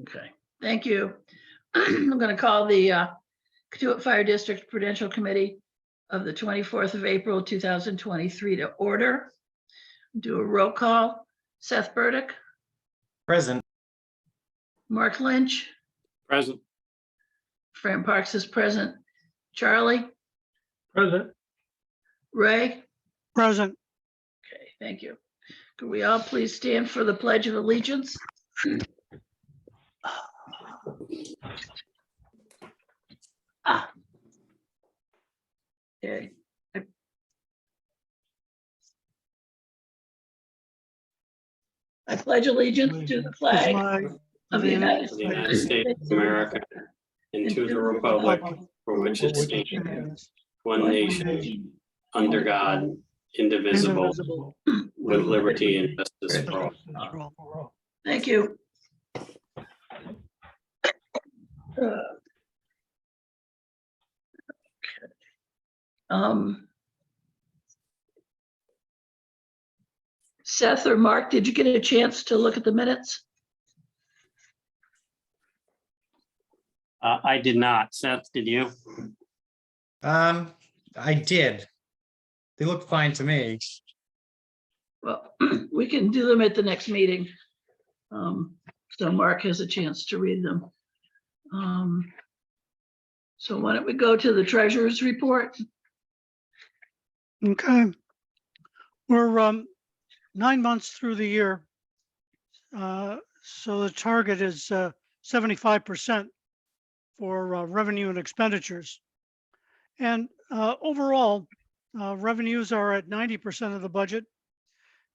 Okay, thank you. I'm going to call the Katuitt Fire District Prudential Committee of the 24th of April, 2023 to order. Do a roll call. Seth Burdick, Present. Mark Lynch, Present. Fran Parks is present. Charlie, Present. Ray. Present. Okay, thank you. Could we all please stand for the Pledge of Allegiance? Okay. I pledge allegiance to the flag of the United States of America and to the republic for which it stands, one nation, under God, indivisible, with liberty and justice for all. Thank you. Seth or Mark, did you get a chance to look at the minutes? I did not. Seth, did you? I did. They look fine to me. Well, we can do them at the next meeting. So Mark has a chance to read them. So why don't we go to the treasurer's report? Okay. We're 9 months through the year. So the target is 75% for revenue and expenditures. And overall, revenues are at 90% of the budget,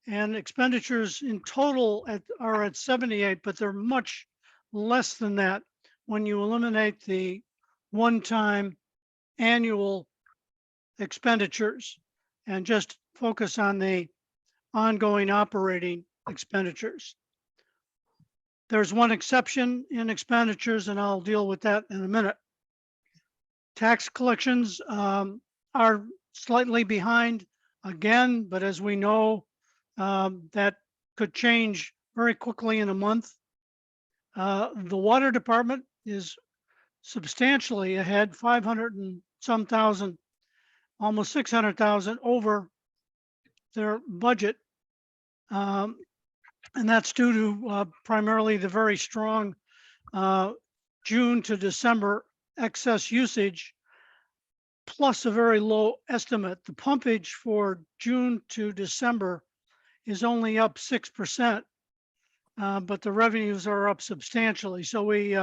and expenditures in total are at 78, but they're much less than that when you eliminate the one-time annual expenditures and just focus on the ongoing operating expenditures. There's one exception in expenditures, and I'll deal with that in a minute. Tax collections are slightly behind again, but as we know, that could change very quickly in a month. The water department is substantially ahead, 500 and some thousand, almost 600,000 over their budget. And that's due to primarily the very strong June to December excess usage, plus a very low estimate. The pumpage for June to December is only up 6%, but the revenues are up substantially. So we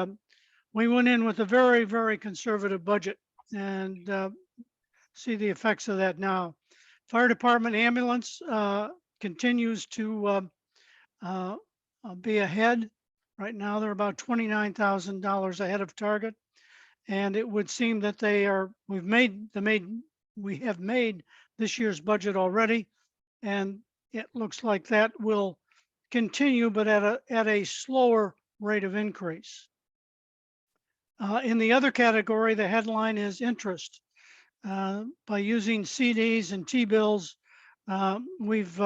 went in with a very, very conservative budget and see the effects of that now. Fire department ambulance continues to be ahead. Right now, they're about $29,000 ahead of target, and it would seem that we have made this year's budget already, and it looks like that will continue, but at a slower rate of increase. In the other category, the headline is interest. By using CDs and T-bills, we've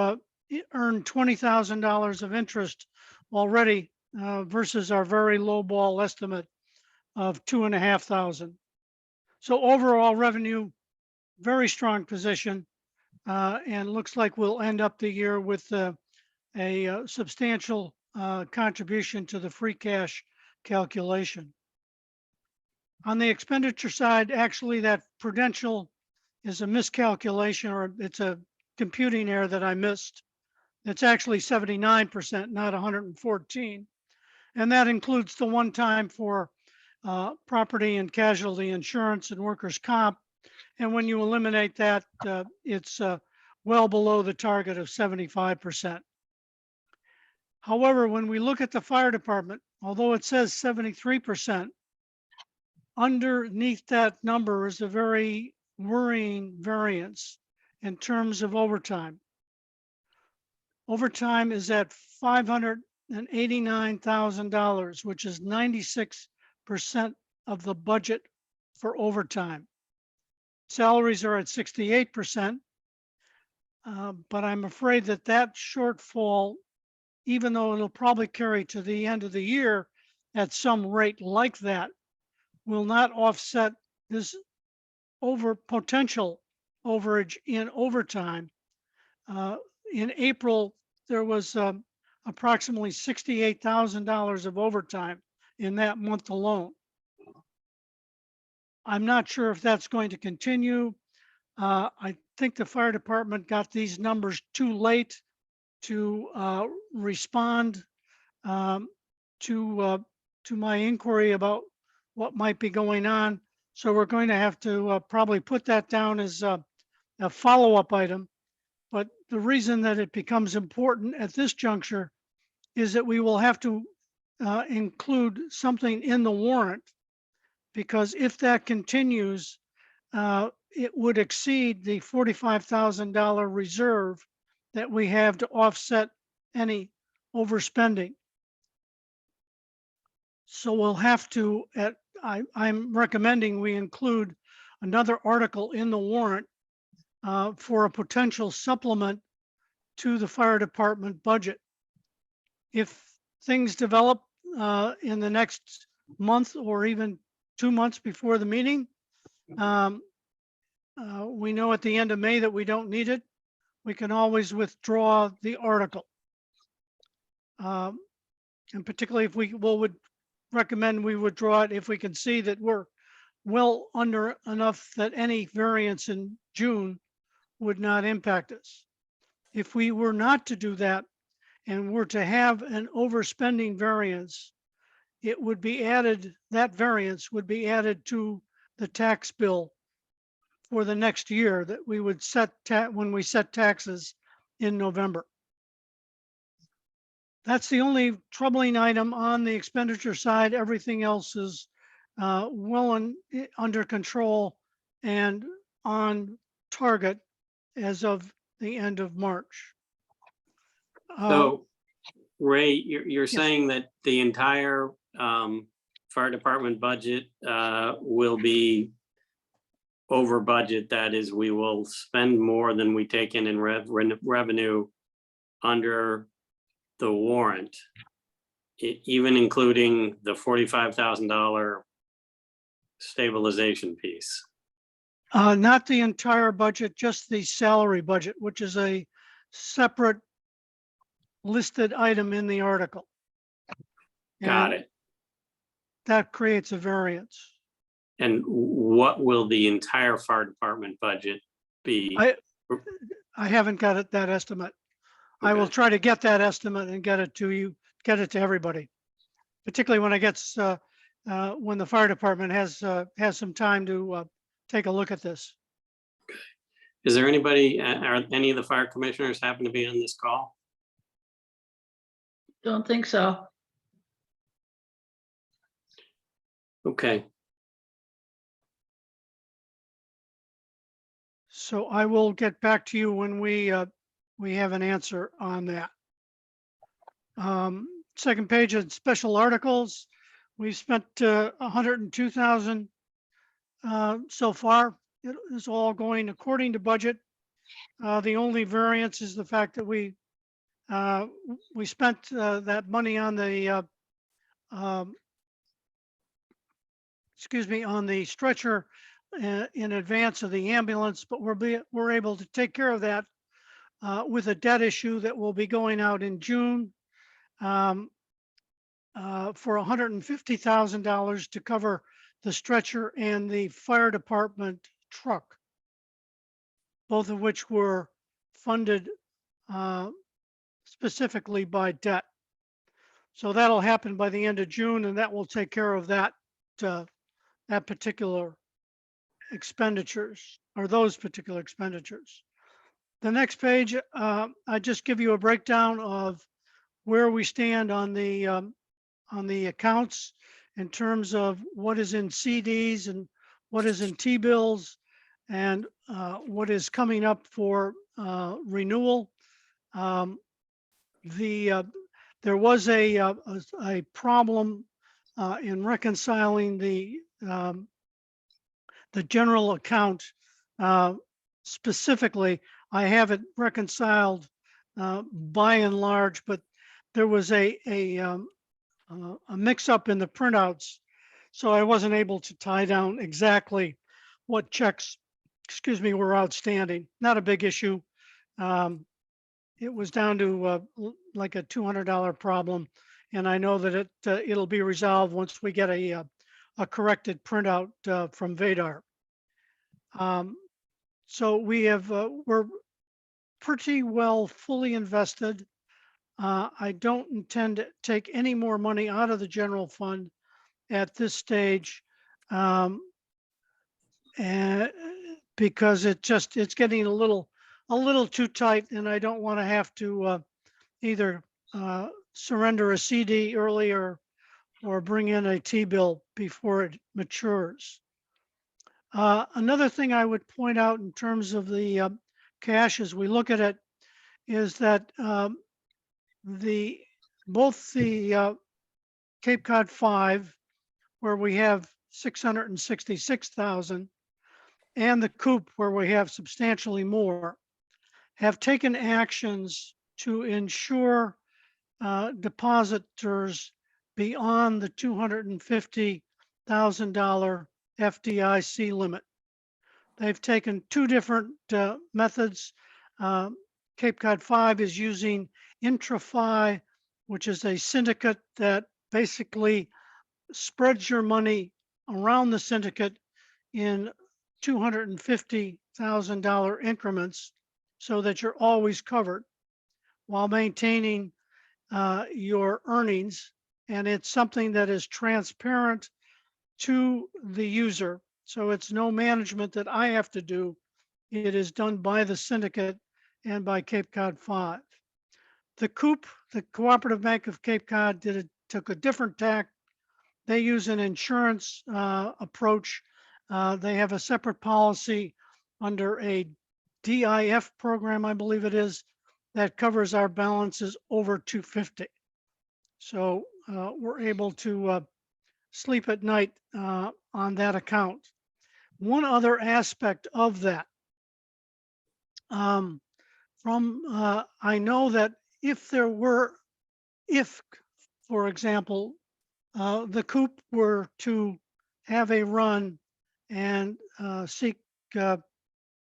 earned $20,000 of interest already versus our very low ball estimate of $2,500. So overall revenue, very strong position, and looks like we'll end up the year with a substantial contribution to the free cash calculation. On the expenditure side, actually that Prudential is a miscalculation, or it's a computing error that I missed. It's actually 79%, not 114. And that includes the one time for property and casualty insurance and workers' comp. And when you eliminate that, it's well below the target of 75%. However, when we look at the fire department, although it says 73%, underneath that number is a very worrying variance in terms of overtime. Overtime is at $589,000, which is 96% of the budget for overtime. Salaries are at 68%, but I'm afraid that shortfall, even though it'll probably carry to the end of the year, at some rate like that will not offset this potential overage in overtime. In April, there was approximately $68,000 of overtime in that month alone. I'm not sure if that's going to continue. I think the fire department got these numbers too late to respond to my inquiry about what might be going on. So we're going to have to probably put that down as a follow-up item. But the reason that it becomes important at this juncture is that we will have to include something in the warrant, because if that continues, it would exceed the $45,000 reserve that we have to offset any overspending. So we'll have to, I'm recommending we include another article in the warrant for a potential supplement to the fire department budget. If things develop in the next month or even 2 months before the meeting, we know at the end of May that we don't need it, we can always withdraw the article. And particularly if we would recommend we withdraw it if we can see that we're well under enough that any variance in June would not impact us. If we were not to do that and were to have an overspending variance, it would be added, that variance would be added to the tax bill for the next year that we would set when we set taxes in November. That's the only troubling item on the expenditure side. Everything else is under control and on target as of the end of March. So, Ray, you're yes. saying that the entire fire department budget will be over budget. That is, we will spend more than we take in revenue under the warrant, even including the $45,000 stabilization piece. Not the entire budget, just the salary budget, which is a separate listed item in the article. Got And it. that creates a variance. And what will the entire fire department budget be? I haven't got it, that estimate. I will Okay. try to get that estimate and get it to you, get it to everybody, particularly when it gets when the fire department has some time to take a look at this. Is there anybody, are any of the fire commissioners happen to be on this call? Don't think so. Okay, So I will get back to you when we have an answer on that. Second page of special articles, we've spent 102,000 so far. It is all going according to budget. The only variance is the fact that we spent that money on the on the stretcher in advance of the ambulance, but we're able to take care of that with a debt issue that will be going out in June for $150,000 to cover the stretcher and the fire department truck, both of which were funded specifically by debt. So that'll happen by the end of June, and that will take care of that that particular expenditures, or those particular expenditures. The next page, I just give you a breakdown of where we stand on the accounts in terms of what is in CDs and what is in T-bills and what is coming up for renewal. There was a problem in reconciling the general account specifically. I have it reconciled by and large, but there was a a mix-up in the printouts, so I wasn't able to tie down exactly what checks, excuse me, were outstanding. Not a big issue. It was down to like a $200 problem, and I know that it'll be resolved once we get a corrected printout from Vadar. So we're pretty well fully invested. I don't intend to take any more money out of the general fund at this stage, and because it's getting a little too tight, and I don't want to have to either surrender a CD early or bring in a T-bill before it matures. Another thing I would point out in terms of the cash as we look at it is that both the Cape Cod 5, where we have 666,000, and the Coop, where we have substantially more, have taken actions to ensure depositors beyond the $250,000 FDIC limit. They've taken two different methods. Cape Cod 5 is using IntraFi, which is a syndicate that basically spreads your money around the syndicate in $250,000 increments so that you're always covered while maintaining your earnings. And it's something that is transparent to the user. So it's no management that I have to do. It is done by the syndicate and by Cape Cod 5. The Coop, the Cooperative Bank of Cape Cod, took a different tack. They use an insurance approach. They have a separate policy under a DIF program, I believe it is, that covers our balances over 250. So we're able to sleep at night on that account. One other aspect of that, I know that if, for example, the Coop were to have a run and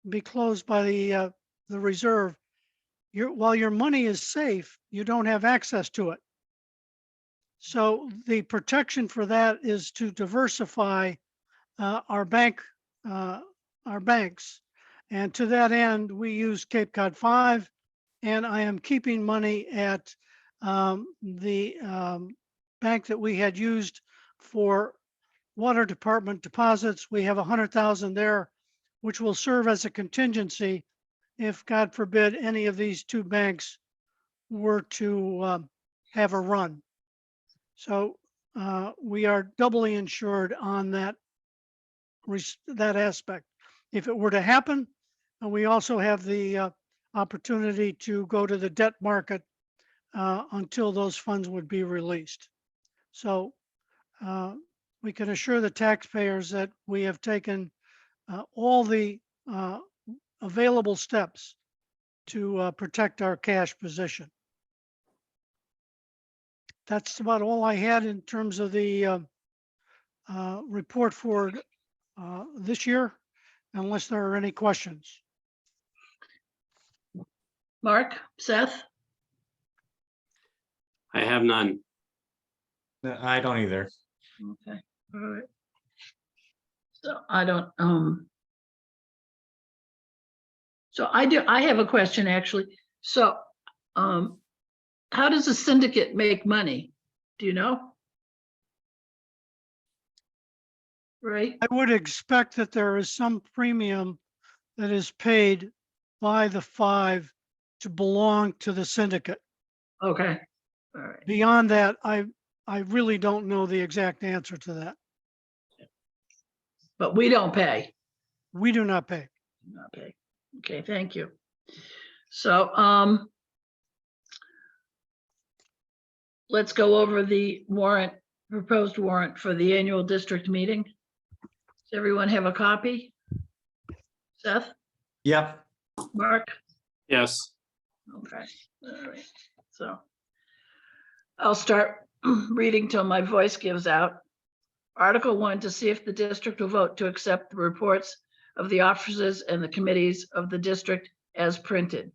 be closed by the reserve, while your money is safe, you don't have access to it. So the protection for that is to diversify our banks, and to that end, we use Cape Cod 5, and I am keeping money at the bank that we had used for water department deposits. We have 100,000 there, which will serve as a contingency if, God forbid, any of these two banks were to have a run. So we are doubly insured on that aspect. If it were to happen, we also have the opportunity to go to the debt market until those funds would be released. So we can assure the taxpayers that we have taken all the available steps to protect our cash position. That's about all I had in terms of the report for this year, unless there are any questions. Mark, Seth? I have none. No, I don't either. Okay, all right. So I don't, so I have a question actually. So, how does a syndicate make money? Do you know? Right? I would expect that there is some premium that is paid by the 5 to belong to the syndicate. Okay, all right. Beyond that, I really don't know the exact answer to that. But we don't pay. We do not pay. Not pay. Okay, thank you. So, let's go over the warrant, proposed warrant for the annual district meeting. Does everyone have a copy? Seth, Yep. Mark? Yes. Okay, all right. So I'll start reading till my voice gives out. Article 1, to see if the district will vote to accept the reports of the officers and the committees of the district as printed.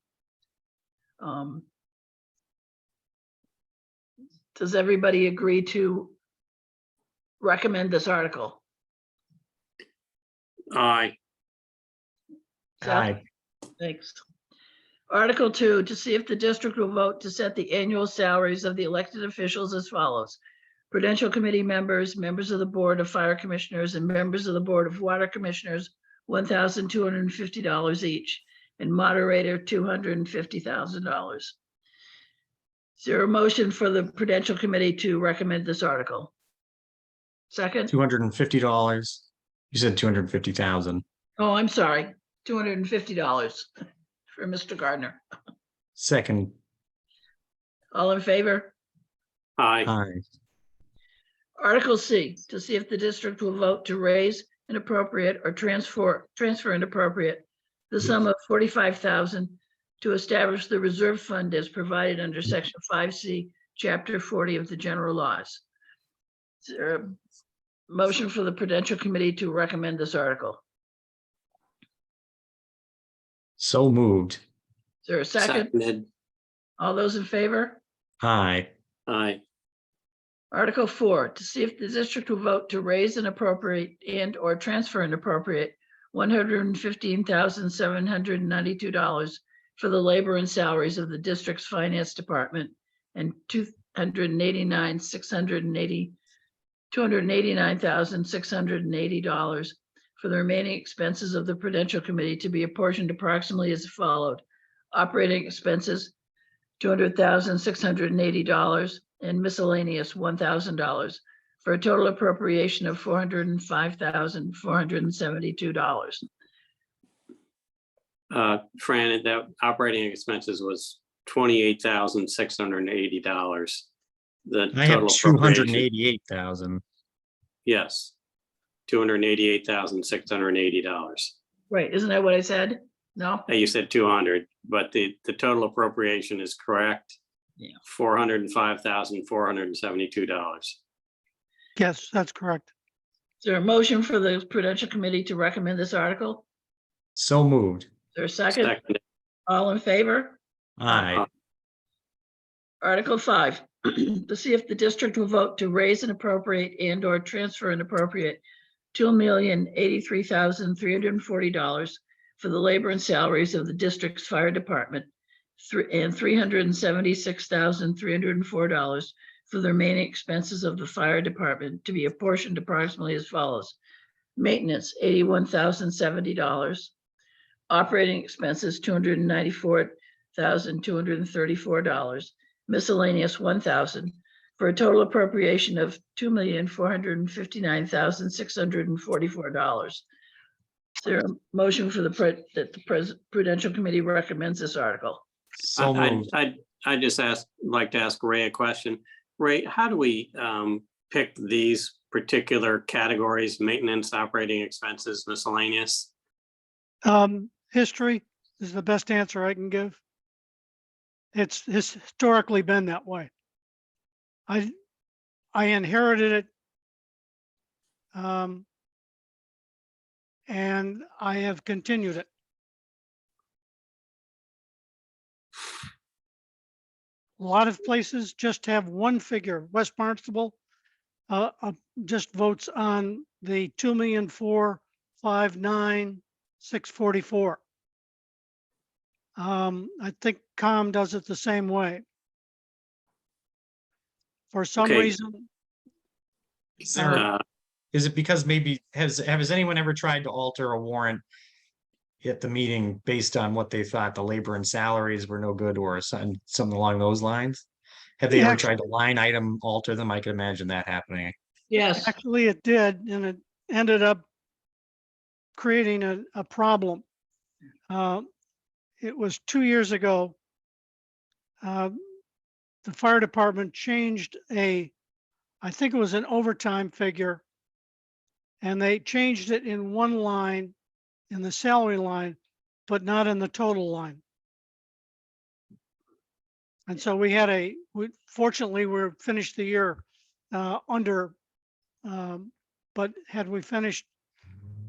Does everybody agree to recommend this article? Aye. Seth? Aye. Thanks. Article 2, to see if the district will vote to set the annual salaries of the elected officials as follows. Prudential committee members, members of the Board of Fire Commissioners, and members of the Board of Water Commissioners, $1,250 each, and moderator, $250,000. Is there a motion for the Prudential Committee to recommend this article? Second? $250. You said 250,000. Oh, I'm sorry, $250 for Mr. Gardner. Second. All in favor? Aye. Aye. Article C, to see if the district will vote to raise and appropriate or transfer and appropriate the sum of $45,000 to establish the reserve fund as provided under Section 5C, Chapter 40 of the general laws. Is there a motion for the Prudential Committee to recommend this article? So moved. Is there a second? Seconded. All those in favor? Aye. Aye. Article 4, to see if the district will vote to raise and appropriate and or transfer and appropriate $115,792 for the labor and salaries of the district's finance department and $289,680 for the remaining expenses of the Prudential Committee to be apportioned approximately as followed. Operating expenses, $200,680, and miscellaneous $1,000 for a total appropriation of $405,472. Fran, that operating expenses was $28,680. The I have total appropriation, 288,000. yes, $288,680. Right, isn't that what I said? No? You said 200, but the total appropriation is correct. Yeah. $405,472. Yes, that's correct. Is there a motion for the Prudential Committee to recommend this article? So moved. Is there a second? Seconded. All in favor? Aye. Article 5, to see if the district will vote to raise and appropriate and or transfer and appropriate $2,083,340 for the labor and salaries of the district's fire department and $376,304 for the remaining expenses of the fire department to be apportioned approximately as follows. Maintenance, $81,070. Operating expenses, $294,234. Miscellaneous, $1,000, for a total appropriation of $2,459,644. Is there a motion for that the Prudential Committee recommends this article? So moved. I just like to ask Ray a question. Ray, how do we pick these particular categories, maintenance, operating expenses, miscellaneous? History is the best answer I can give. It's historically been that way. I inherited it, and I have continued it. A lot of places just have one figure. West Barnstable just votes on the $2,459,644. I think COM does it the same way. For some Okay. reason, Is it because maybe has anyone ever tried to alter a warrant at the meeting based on what they thought the labor and salaries were no good or something along those lines? Have they ever tried to line item alter them? I can imagine that happening. Yes. actually it did, and it ended up creating a problem. It was 2 years ago. The fire department changed I think it was an overtime figure, and they changed it in one line in the salary line, but not in the total line. And so fortunately, we're finished the year under, but had we finished,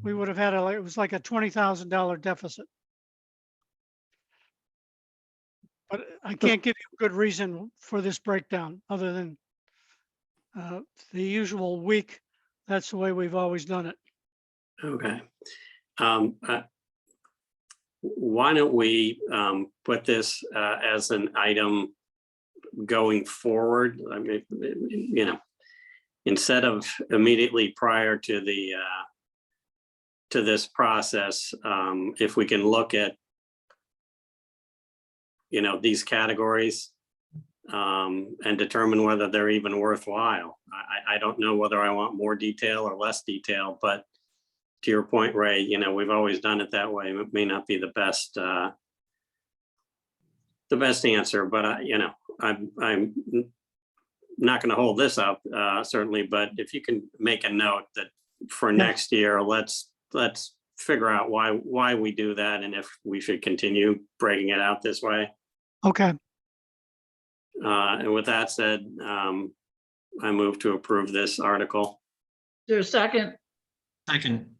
we would have had it was like a $20,000 deficit. But I can't give you a good reason for this breakdown other than the usual week. That's the way we've always done it. Okay. Why don't we put this as an item going forward? I mean, you know, instead of immediately prior to the to this process, if we can look at, you know, these categories and determine whether they're even worthwhile. I don't know whether I want more detail or less detail, but to your point, Ray, you know, we've always done it that way. It may not be the best answer, but you know, I'm not going to hold this up certainly. But if you can make a note that for next year, let's figure out why we do that and if we should continue breaking it out this way. Okay. And with that said, I move to approve this article. Is there a second? Second.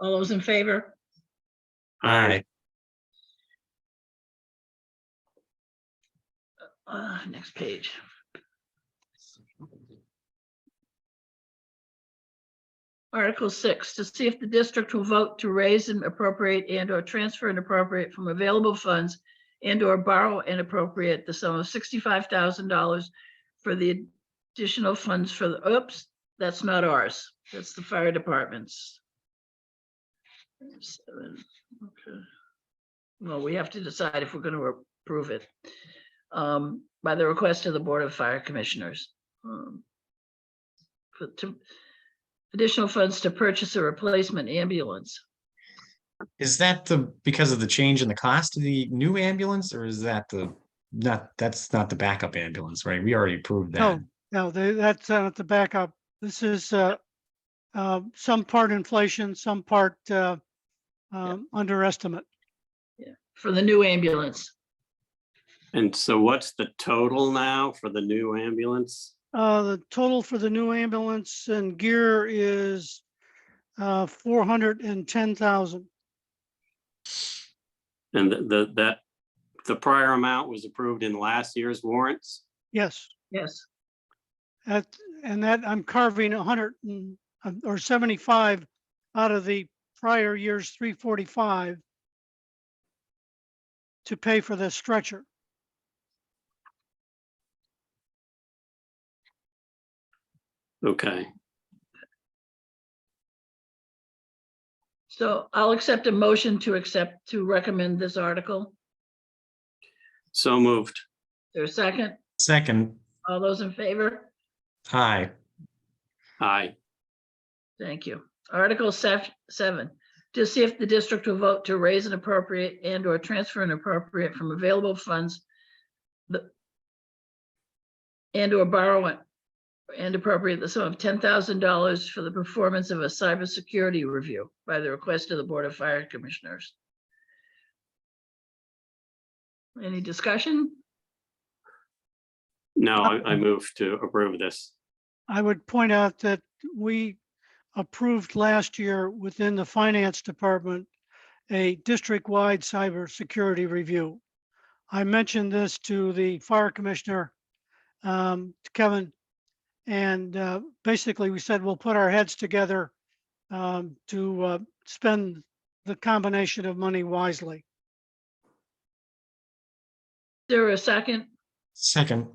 All those in favor? Aye. Next page. Article 6, to see if the district will vote to raise and appropriate and or transfer and appropriate from available funds and or borrow and appropriate the sum of $65,000 for the additional funds for the, oops, that's not ours. That's the fire department's. 7, okay. Well, we have to decide if we're going to approve it by the request of the Board of Fire Commissioners. Additional funds to purchase a replacement ambulance. Is that because of the change in the cost of the new ambulance, or is that that's not the backup ambulance, right? We already approved that. No, that's not the backup. This is some part inflation, some part underestimate. Yeah, for the new ambulance. And so what's the total now for the new ambulance? The total for the new ambulance and gear is $410,000. And the prior amount was approved in last year's warrants? Yes. Yes. That I'm carving 100 or 75 out of the prior year's 345 to pay for the stretcher. Okay. So I'll accept a motion to recommend this article. So moved. There's a second. Second. All those in favor? Aye. Aye. Thank you. Article 7, to see if the district will vote to raise an appropriate and or transfer an appropriate from available funds and or borrow and appropriate the sum of $10,000 for the performance of a cybersecurity review by the request of the Board of Fire Commissioners. Any discussion? No, I move to approve this. I would point out that we approved last year within the finance department a district-wide cybersecurity review. I mentioned this to the fire commissioner, Kevin, and basically we said we'll put our heads together to spend the combination of money wisely. Is there a second? Second.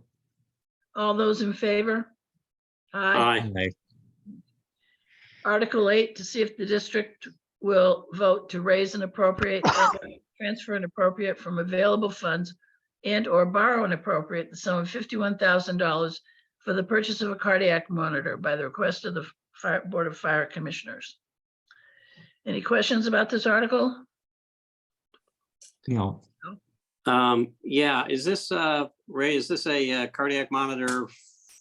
All those in favor? Aye. Aye. Article 8, to see if the district will vote to raise and appropriate, and transfer and appropriate from available funds and or borrow and appropriate the sum of $51,000 for the purchase of a cardiac monitor by the request of the Board of Fire Commissioners. Any questions about this article? No. Yeah, is this, Ray, is this a cardiac monitor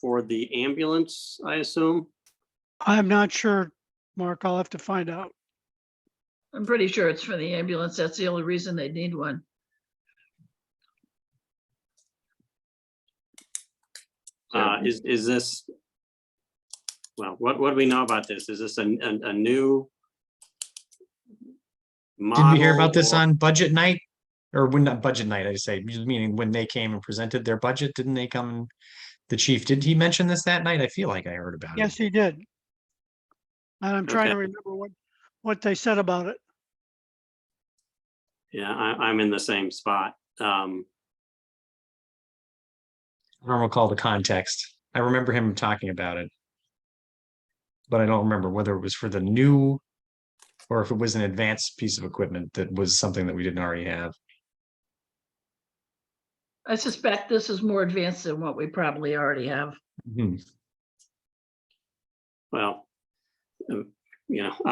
for the ambulance, I assume? I'm not sure, Mark. I'll have to find out. I'm pretty sure it's for the ambulance. That's the only reason they need one. Is this, well, what do we know about this? Is this a new Did we hear about this model, or- on budget night? Or when, not budget night, I say, meaning when they came and presented their budget, didn't they come? The chief, did he mention this that night? I feel like I heard about it. Yes, he did. And I'm trying to Okay. remember what they said about it. Yeah, I'm in the same spot. I don't recall the context. I remember him talking about it. But I don't remember whether it was for the new or if it was an advanced piece of equipment that was something that we didn't already have. I suspect this is more advanced than what we probably already have. Mhm. Well, I'm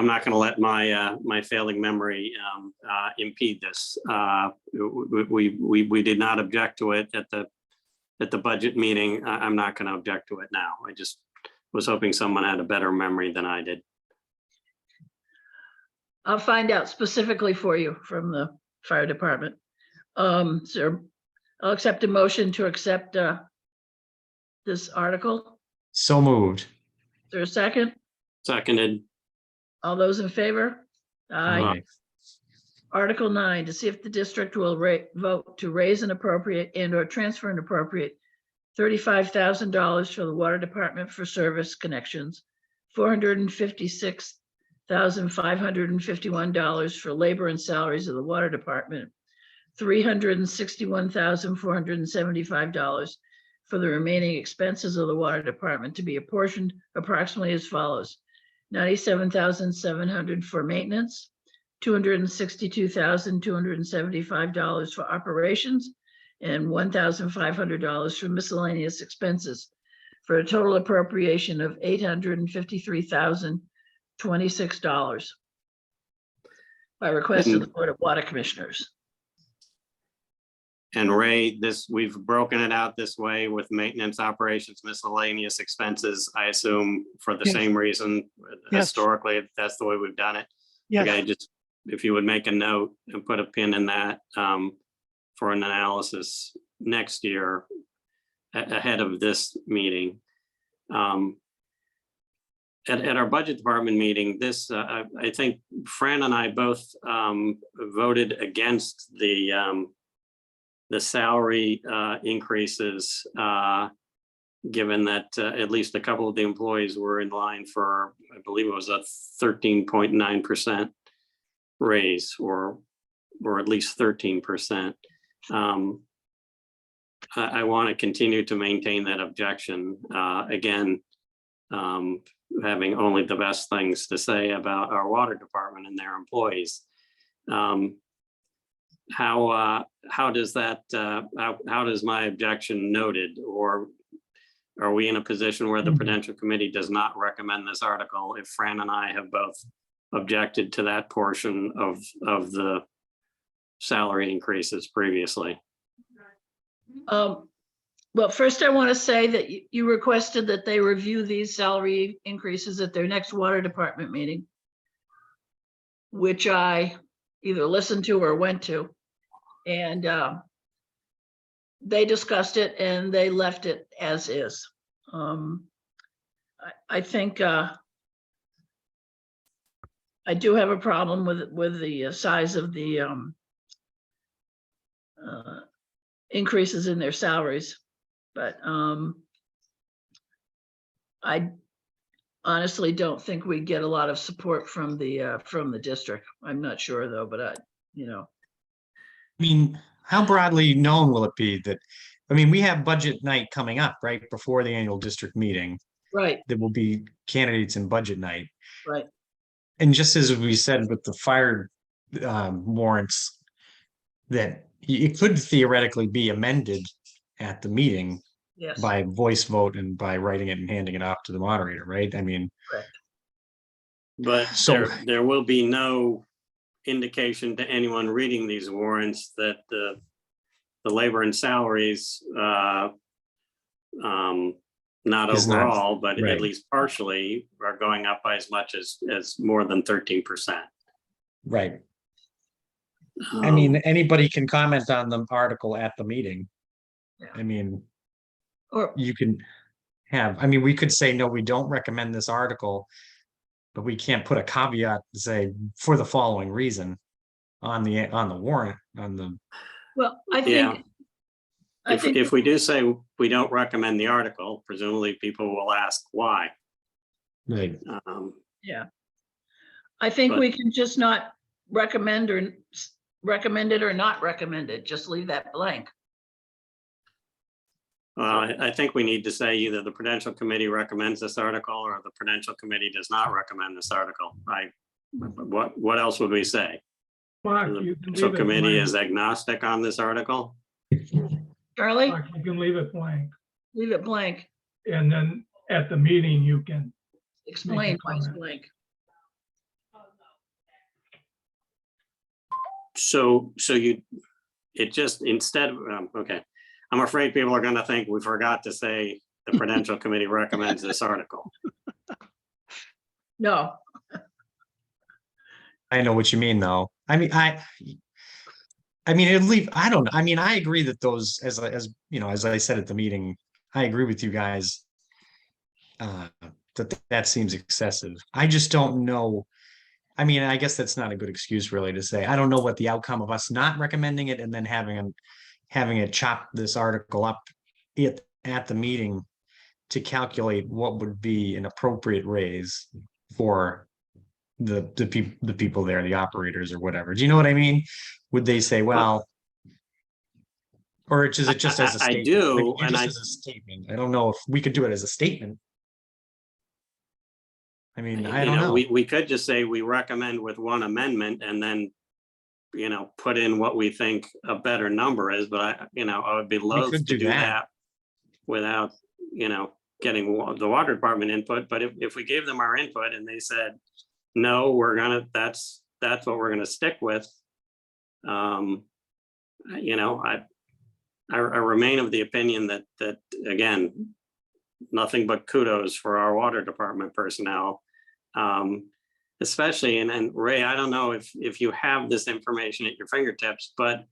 not going to let my failing memory impede this. We did not object to it at the budget meeting. I'm not going to object to it now. I just was hoping someone had a better memory than I did. I'll find out specifically for you from the fire department. So I'll accept a motion to accept this article. So moved. Is there a second? Seconded. All those in favor? Aye. Aye. Article 9, to see if the district will vote to raise an appropriate and or transfer an appropriate $35,000 for the water department for service connections, $456,551 for labor and salaries of the water department, $361,475 for the remaining expenses of the water department to be apportioned approximately as follows: $97,700 for maintenance, $262,275 for operations, and $1,500 for miscellaneous expenses, for a total appropriation of $853,026 by request of the Board of Water Commissioners. And Ray, we've broken it out this way with maintenance, operations, miscellaneous expenses, I assume for the Yes. same reason. Yes. Historically, that's the way we've done it. Yes, Okay, just if you would make a note and put a pin in that for an analysis next year ahead of this meeting. At our budget department meeting, I think Fran and I both voted against the salary increases, given that at least a couple of the employees were in line for, I believe it was a 13.9% raise, or at least 13%. I want to continue to maintain that objection. Again, having only the best things to say about our water department and their employees. How does that, how does my objection noted, or are we in a position where the Prudential Committee does not recommend this article if Fran and I have both objected to that portion of the salary increases previously? Well, first I want to say that you requested that they review these salary increases at their next water department meeting, which I either listened to or went to. And they discussed it and they left it as is. I think I do have a problem with the size of the increases in their salaries, but I honestly don't think we get a lot of support from the district. I'm not sure though, but I mean, how broadly known will it be that, I mean, we have budget night coming up right before the annual district meeting. Right, There will be candidates in budget night. right. And just as we said with the fire warrants, that it could theoretically be amended at the meeting Yes. by voice vote and by writing it and handing it off to the moderator, right? I mean, Correct. But So- there will be no indication to anyone reading these warrants that the labor and salaries, not Is not- overall, but right. at least partially, are going up by as much as more than 13%. right. I mean, anybody can comment on the article at the meeting. Yeah. I mean, Or you can, have, I mean, we could say, no, we don't recommend this article, but we can't put a caveat to say for the following reason on the warrant, on the, Well, Yeah. I If, think, if we do say we don't recommend the article, presumably people will ask why. like, yeah. I think But- we can just not recommend or recommend it or not recommend it, just leave that blank. I think we need to say either the Prudential Committee recommends this article or the Prudential Committee does not recommend this article. What else would we say? Mark, The you can Prudential leave it Committee blank. is agnostic on this article. Charlie, Mark, you can leave it blank. leave it blank, And then at the meeting, you can, explain why it's comment. blank. So it just, instead of, okay. I'm afraid people are gonna think we forgot to say the Prudential Committee recommends this article. No, I know what you mean, though. I mean, it'd leave, I don't know. I mean, I agree that those, as you know, as I said at the meeting, I agree with you guys. That seems excessive. I just don't know. I mean, I guess that's not a good excuse really to say, I don't know what the outcome of us not recommending it and then having it chop this article up at the meeting to calculate what would be an appropriate raise for the people there, the operators or whatever. Do you know what I mean? Would they say, well, or is it just as a I statement? do, Like, and just I- as a statement. I don't know if we could do it as a statement. I mean, I don't know. We could just say we recommend with one amendment and then, put in what we think a better number is, but I would be loath could to do do that. that without, getting the water department input. But if we gave them our input and they said, no, that's what we're gonna stick with. I remain of the opinion that again, nothing but kudos for our water department personnel. Especially, and Ray, I don't know if you have this information at your fingertips, but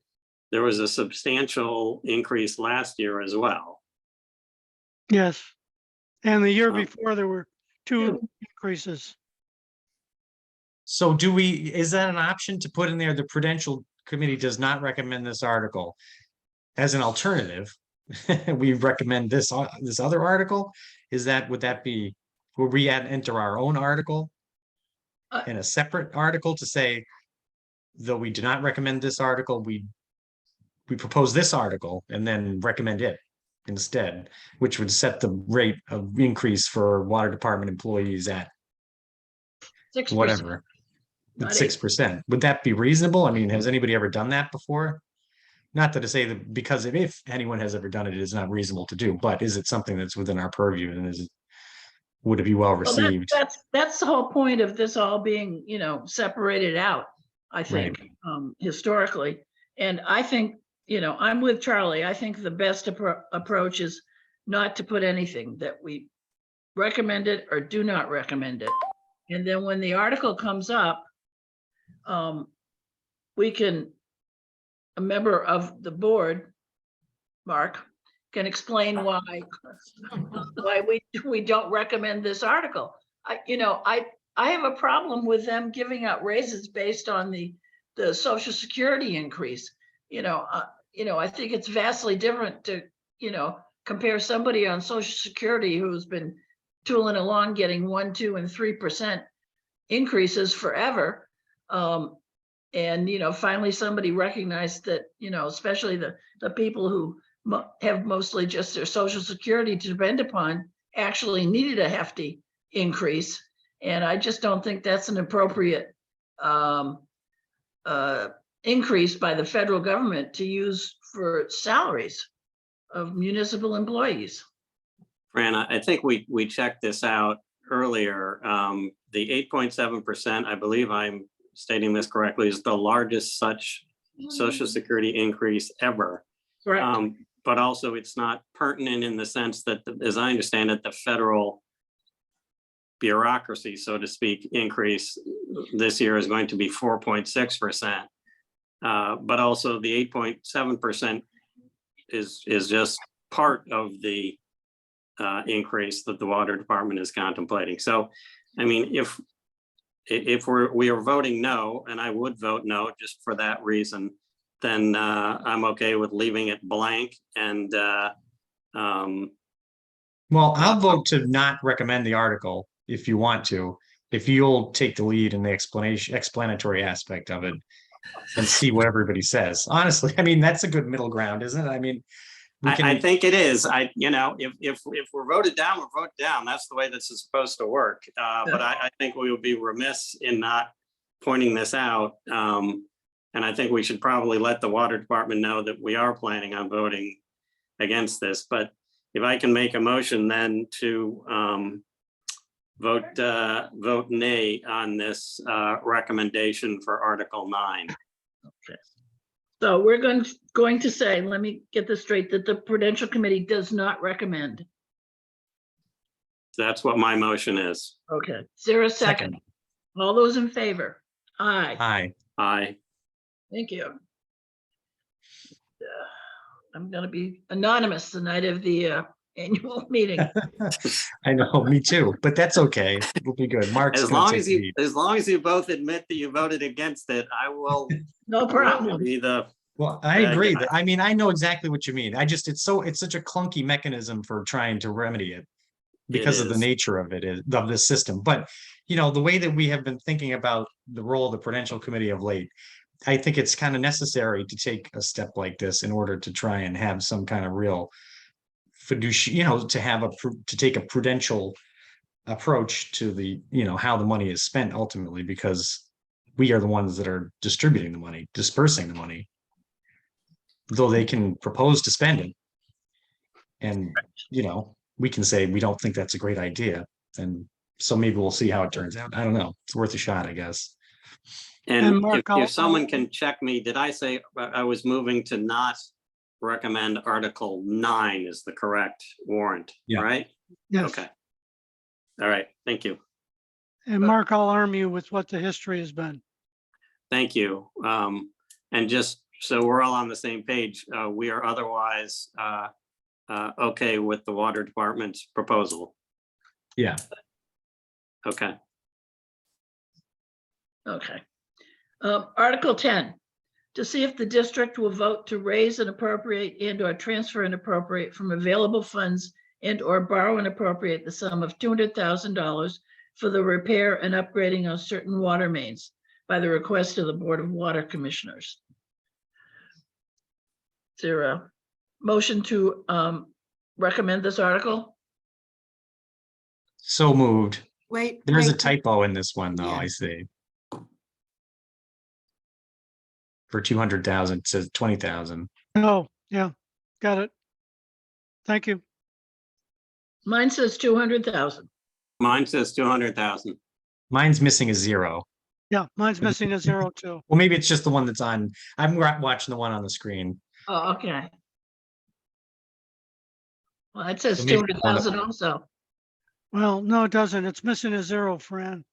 there was a substantial increase last year as well. Yes. And the year Oh. before, there were two increases. So is that an option to put in there? The Prudential Committee does not recommend this article as an alternative. We recommend this other article. Would we enter our own article in a separate article to say, though we do not recommend this article, we propose this article and then recommend it instead, which would set the rate of increase for water department employees at 6%. whatever. Not 6%. Would that be reasonable? I mean, has anybody ever done that before? Not to say that, because if anyone has ever done it, it is not reasonable to do, but is it something that's within our purview, and would it be well Well, received? that's the whole point of this all being, separated out, I think, historically. And I think, I'm with Charlie. I think the best approach is not to put anything, that we recommend it or do not recommend it. And then when the article comes up, a member of the board, Mark, can explain why we don't recommend this article. I have a problem with them giving out raises based on the Social Security increase. I think it's vastly different to, compare somebody on Social Security who's been tooling along getting 1%, 2%, and 3% increases forever. And, finally somebody recognized that, especially the people who have mostly just their Social Security to depend upon actually needed a hefty increase. And I just don't think that's an appropriate increase by the federal government to use for salaries of municipal employees. Fran, I think we checked this out earlier. The 8.7%, I believe I'm stating this correctly, is the largest such Social Security increase ever. Correct. But also it's not pertinent in the sense that, as I understand it, the federal bureaucracy, so to speak, increase this year is going to be 4.6%. But also the 8.7% is just part of the increase that the water department is contemplating. So, I mean, if we are voting no, and I would vote no just for that reason, then I'm okay with leaving it blank and Well, I'll vote to not recommend the article if you want to, if you'll take the lead in the explanatory aspect of it and see what everybody says. Honestly, I mean, that's a good middle ground, isn't it? I mean, we I can, think it is. If we're voted down, we're voted down. That's the way this is supposed to work. But I think we would be remiss in not pointing this out. And I think we should probably let the water department know that we are planning on voting against this. But if I can make a motion then to vote nay on this recommendation for Article 9. So we're going to say, let me get this straight, that the Prudential Committee does not recommend. That's what my motion is. Okay, is there a second? Second. All those in favor? Aye, aye. Aye. thank you. I'm gonna be anonymous the night of the annual meeting. I know, me too, but that's okay. It'll be good. Mark's As gonna long take as the you, lead. as long as you both admit that you voted against it, I will No problem. be the, Well, I Yeah, agree. yeah. I mean, I know exactly what you mean. It's such a clunky mechanism for trying to remedy it because of the is. nature of this system. But, the way that we have been thinking about the role of the Prudential Committee of late, I think it's kind of necessary to take a step like this in order to try and have some kind of real fiduciary, to take a prudential approach to the, how the money is spent ultimately, because we are the ones that are distributing the money, dispersing the money. Though they can propose to spend it. And, we can say, we don't think that's a great idea. And so maybe we'll see how it turns out. I don't know. It's worth a shot, I guess. And Mark, if someone can check me, did I say I was moving to not recommend Article 9 is the correct warrant, Yeah. right? Yes. Okay. All right, thank you. And Mark, I'll arm you with what the history has been. Thank you. And just so we're all on the same page, we are otherwise okay with the water department's proposal. Yeah. Okay. Okay. Article 10, to see if the district will vote to raise and appropriate and/or transfer and appropriate from available funds and/or borrow and appropriate the sum of $200,000 for the repair and upgrading of certain water mains by the request of the Board of Water Commissioners. Is there a motion to recommend this article? So moved. Wait. There's a wait, typo in this one, though, Yeah. I see. For 200,000, it says 20,000. Oh, yeah, got it. Thank you. Mine says 200,000. Mine says 200,000. Mine's missing a zero. Yeah, mine's missing a zero too. Well, maybe it's just the one that's on. I'm watching the one on the screen. Oh, okay. Well, it says So maybe it's one of 200,000 them. also. Well, no, it doesn't. It's missing a zero, Fran.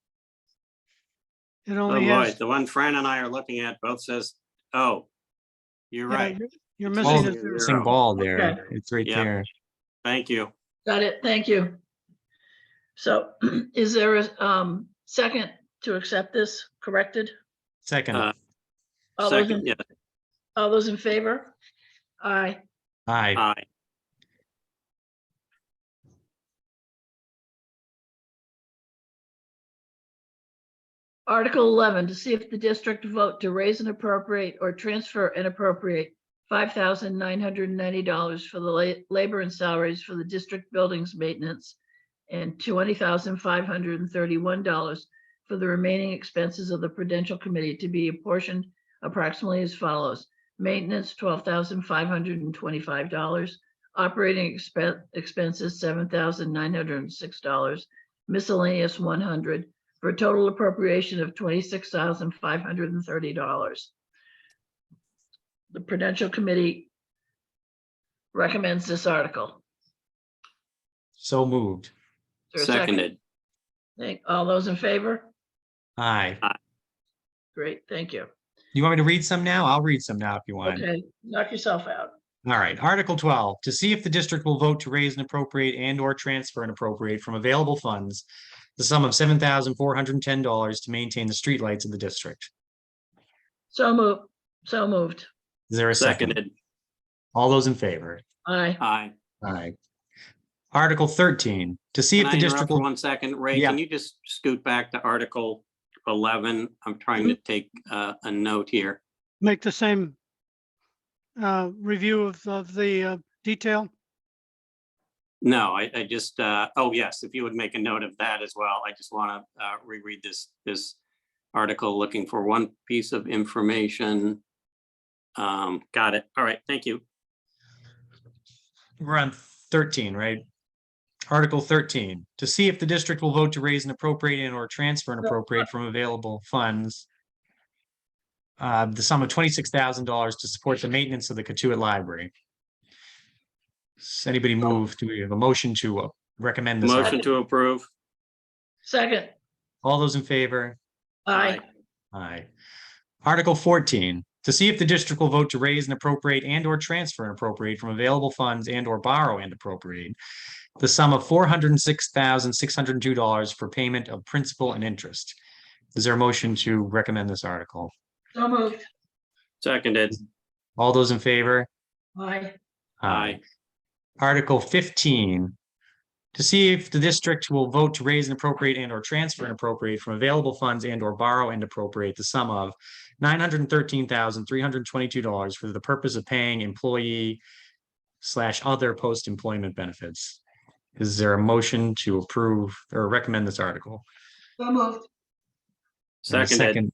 It Oh only boy, has. the one Fran and I are looking at both says, oh, you're Yeah, right. You're It's missing missing a a zero. zero. Missing ball there. Okay. It's right Yeah. there. Thank you. Got it, thank you. So is there a second to accept this corrected? Second. Uh, All those Second, in- yeah, All those in favor? Aye. Aye. aye. Article 11, to see if the district vote to raise and appropriate or transfer and appropriate $5,990 for the labor and salaries for the district buildings maintenance and $20,531 for the remaining expenses of the Prudential Committee to be apportioned approximately as follows. Maintenance, $12,525. Operating expenses, $7,906. Miscellaneous, $100. For a total appropriation of $26,530. The Prudential Committee recommends this article. So moved. Is there a second? Seconded. All those in favor? Aye. Great, thank you. You want me to read some now? I'll read some now if you want. Okay, knock yourself out. All right, Article 12, to see if the district will vote to raise and appropriate and or transfer and appropriate from available funds the sum of $7,410 to maintain the streetlights of the district. So moved. Is there a second? Seconded. All those in favor? Aye. Aye. Aye. Article 13, to see Can if I the interrupt district for will, 1 second? Ray, Yeah. can you just scoot back to Article 11? I'm trying to take a note here. Make the same review of the detail. No, I just, oh, yes, if you would make a note of that as well. I just want to reread this article, looking for one piece of information. Got it. All right, thank you. we're on 13, right? Article 13, to see if the district will vote to raise and appropriate and or transfer and appropriate from available funds the sum of $26,000 to support the maintenance of the Katuitt Library. Does anybody move? Do we have a motion to recommend this? Motion article? to approve. Second. All those in favor? Aye. Aye. Article 14, to see if the district will vote to raise and appropriate and or transfer and appropriate from available funds and or borrow and appropriate the sum of $406,602 for payment of principal and interest. Is there a motion to recommend this article? So moved. Seconded. All those in favor? Aye. Aye. Article 15, to see if the district will vote to raise and appropriate and or transfer and appropriate from available funds and or borrow and appropriate the sum of $913,322 for the purpose of paying employee/other post-employment benefits. Is there a motion to approve or recommend this article? So moved. And a Seconded. second.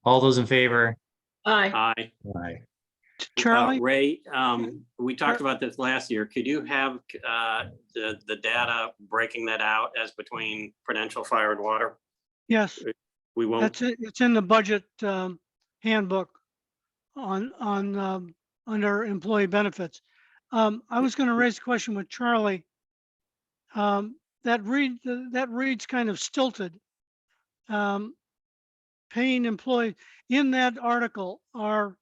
All those in favor? Aye. Aye. Aye. Charlie, Ray, we talked about this last year. Could you have the data breaking that out as between Prudential, Fire and Water? yes, We won't. that's it. It's in the budget handbook on under employee benefits. I was going to raise a question with Charlie. That reads kind of stilted. Paying employee in that article are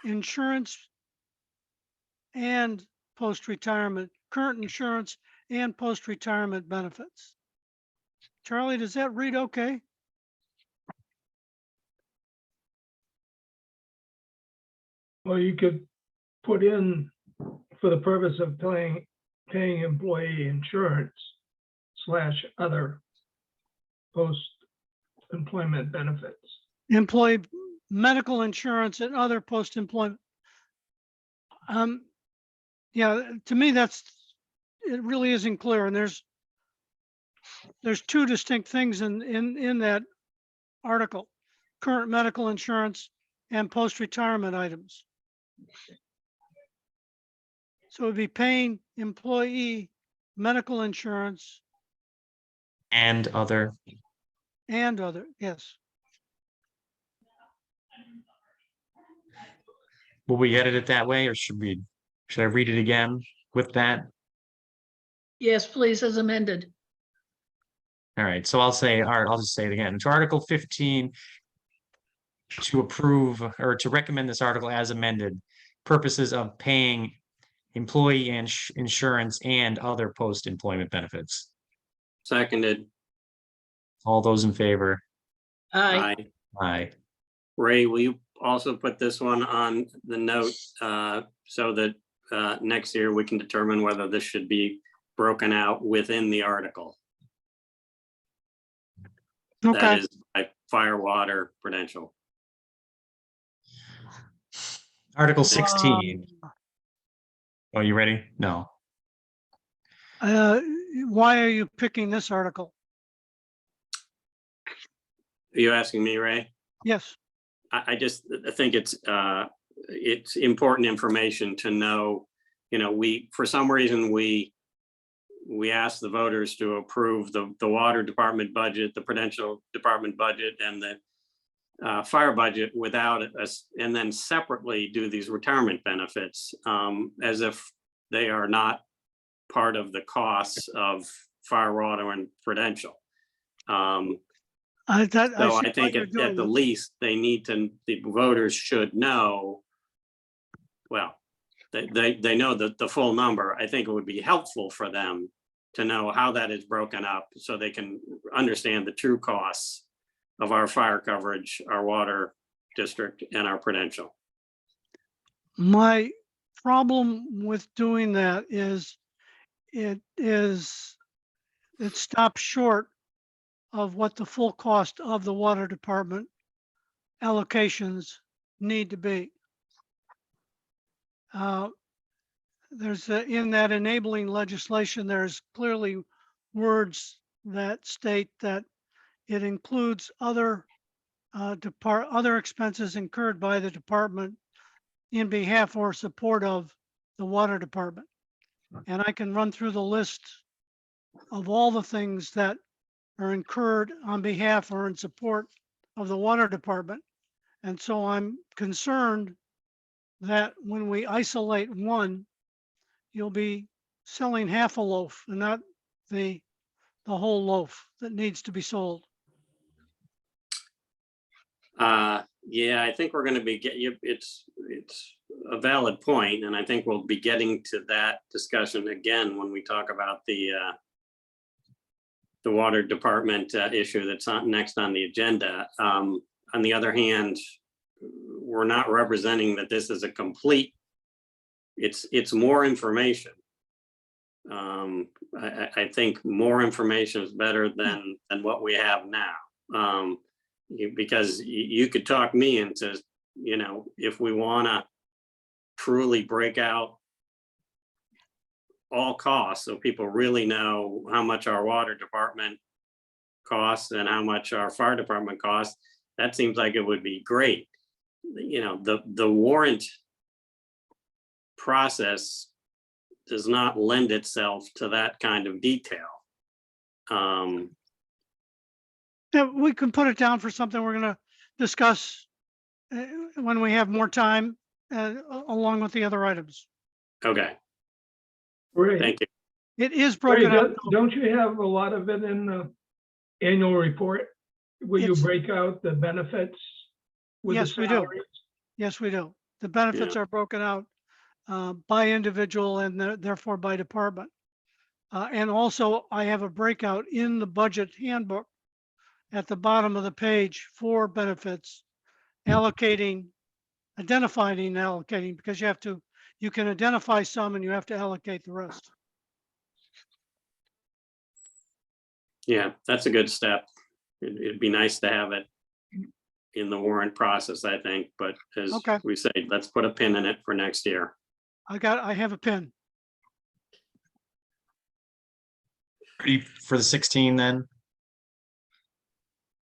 insurance and post-retirement, current insurance and post-retirement benefits. Charlie, does that read okay? Well, you could put in for the purpose of paying employee insurance / other post-employment benefits. Employee medical insurance and other post-employment. Yeah, to me, it really isn't clear. And there's two distinct things in that article: current medical insurance and post-retirement items. So it'd be paying employee medical insurance And other. and other, yes. Will we edit it that way or should I read it again with that? Yes, please, as amended. All right, so I'll just say it again. To Article 15, to approve or to recommend this article as amended, purposes of paying employee and insurance and other post-employment benefits. Seconded. All those in favor? Aye. Aye. Ray, will you also put this one on the note so that next year we can determine whether this should be broken out within the article? That Okay, is by Fire, Water, Prudential. Article 16. Oh, you ready? No. why are you picking this article? Are you asking me, Ray? Yes, I just think it's important information to know, for some reason, we asked the voters to approve the water department budget, the Prudential department budget, and the fire budget without us, and then separately do these retirement benefits as if they are not part of the costs of fire, water, and Prudential. I So see I think what you're at the doing. least, the voters should know well, they know the full number. I think it would be helpful for them to know how that is broken up so they can understand the true costs of our fire coverage, our water district, and our Prudential. My problem with doing that is it stops short of what the full cost of the water department allocations need to be. There's in that enabling legislation, there's clearly words that state that it includes other other expenses incurred by the department in behalf or support of the water department. And I can run through the list of all the things that are incurred on behalf or in support of the water department. And so I'm concerned that when we isolate one, you'll be selling half a loaf and not the whole loaf that needs to be sold. Yeah, I think we're going to be it's a valid point, and I think we'll be getting to that discussion again when we talk about the water department issue that's next on the agenda. On the other hand, we're not representing that this is a complete. It's more information. I think more information is better than what we have now. Because you could talk me into, if we want to truly break out all costs so people really know how much our water department costs and how much our fire department costs, that seems like it would be great. The warrant process does not lend itself to that kind of detail. Yeah, we can put it down for something we're going to discuss when we have more time, along with the other items. Okay, Great. thank you. It is Ray, broken up. don't you have a lot of it in the annual report? Where you It's- break out the benefits with the Yes, we do. salaries? Yes, we do. The benefits are broken out by individual and therefore by department. And also I have a breakout in the budget handbook at the bottom of the page for benefits, identifying and allocating, because you can identify some and you have to allocate the rest. Yeah, that's a good step. It'd be nice to have it in the warrant process, I think, but as Okay. we say, let's put a pin in it for next year. I have a pen. Ready for the 16 then?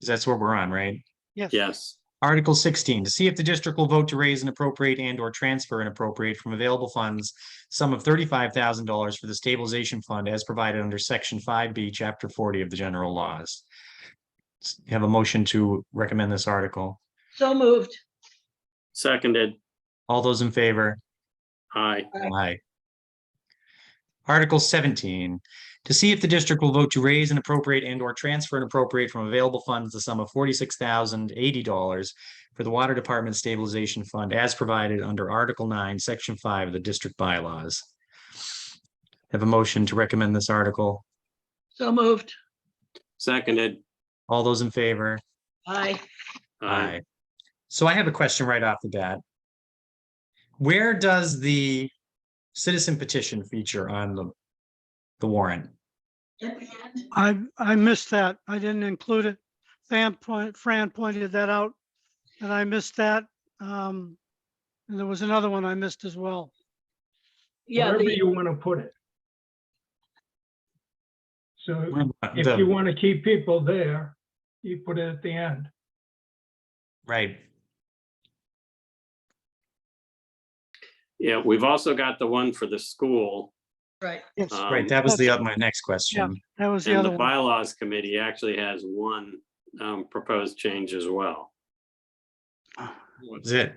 'Cause that's what we're on, right? Yes. Yes, Article 16, to see if the district will vote to raise and appropriate and or transfer and appropriate from available funds sum of $35,000 for the stabilization fund as provided under section 5B, chapter 40 of the general laws. Have a motion to recommend this article. So moved. seconded. All those in favor? Aye. Aye. Article 17, to see if the district will vote to raise and appropriate and or transfer and appropriate from available funds the sum of $46,080 for the water department stabilization fund as provided under Article 9, Section 5 of the district bylaws. Have a motion to recommend this article. So moved. Seconded. All those in favor? Aye. Aye. So I have a question right off the bat. Where does the citizen petition feature on the warrant? I missed that. I didn't include it. Fran pointed that out, and I missed that. And there was another one I missed as well. Yeah, Wherever you want to put it. So if you want to keep people there, you put it at the end. Right. Yeah, we've also got the one for the school. right. Yes, Right, that was my next question. that was the And other the one. bylaws committee actually has one proposed change as well. What's it?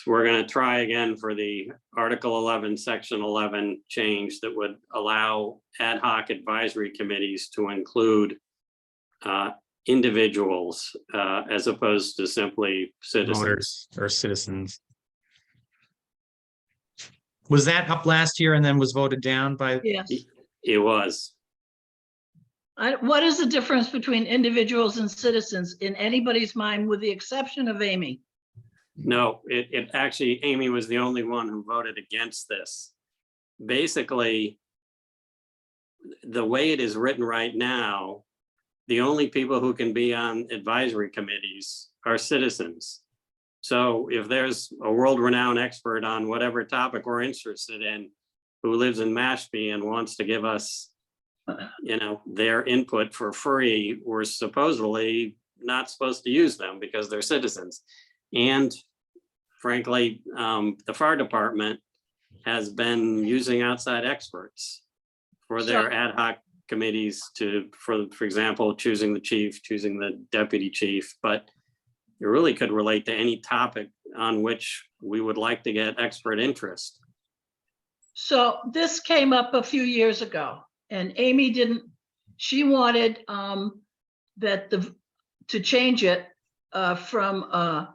We're going to try again for the Article 11, Section 11 change that would allow ad hoc advisory committees to include individuals as opposed to simply citizens. Voters or citizens. Was that up last year and then was voted down by? Yes. It was. What is the difference between individuals and citizens in anybody's mind, with the exception of Amy? No, it actually, Amy was the only one who voted against this. Basically, the way it is written right now, the only people who can be on advisory committees are citizens. So if there's a world-renowned expert on whatever topic we're interested in, who lives in Mashpee and wants to give us, you know, their input for free, we're supposedly not supposed to use them because they're citizens. And frankly, the fire department has been using outside experts for their ad hoc committees to, for example, choosing the chief, choosing the deputy chief, but it really could relate to any topic on which we would like to get expert interest. So this came up a few years ago, and Amy didn't, she wanted that to change it from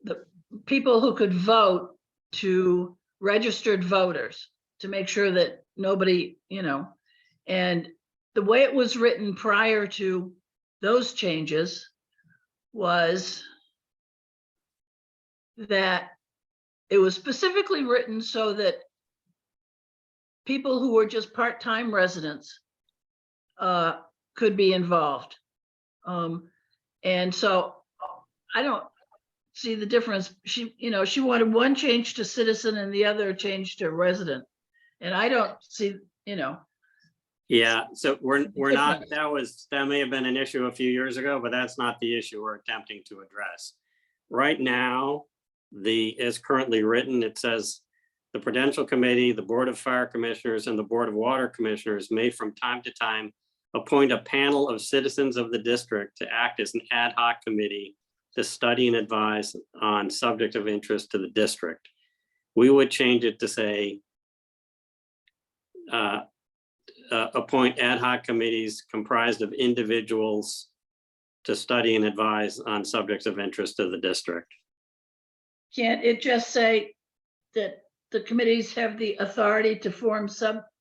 the people who could vote to registered voters, to make sure that nobody, you know, and the way it was written prior to those changes was that it was specifically written so that people who were just part-time residents could be involved. And so I don't see the difference. She, you know, she wanted one change to citizen and the other change to resident. And I don't see, you know. Yeah, so we're not, that may have been an issue a few years ago, but that's not the issue we're attempting to address. Right now, as currently written, it says the Prudential Committee, the Board of Fire Commissioners, and the Board of Water Commissioners may from time to time appoint a panel of citizens of the district to act as an ad hoc committee to study and advise on subject of interest to the district. We would change it to say appoint ad hoc committees comprised of individuals to study and advise on subjects of interest to the district. Can't it just say that the committees have the authority to form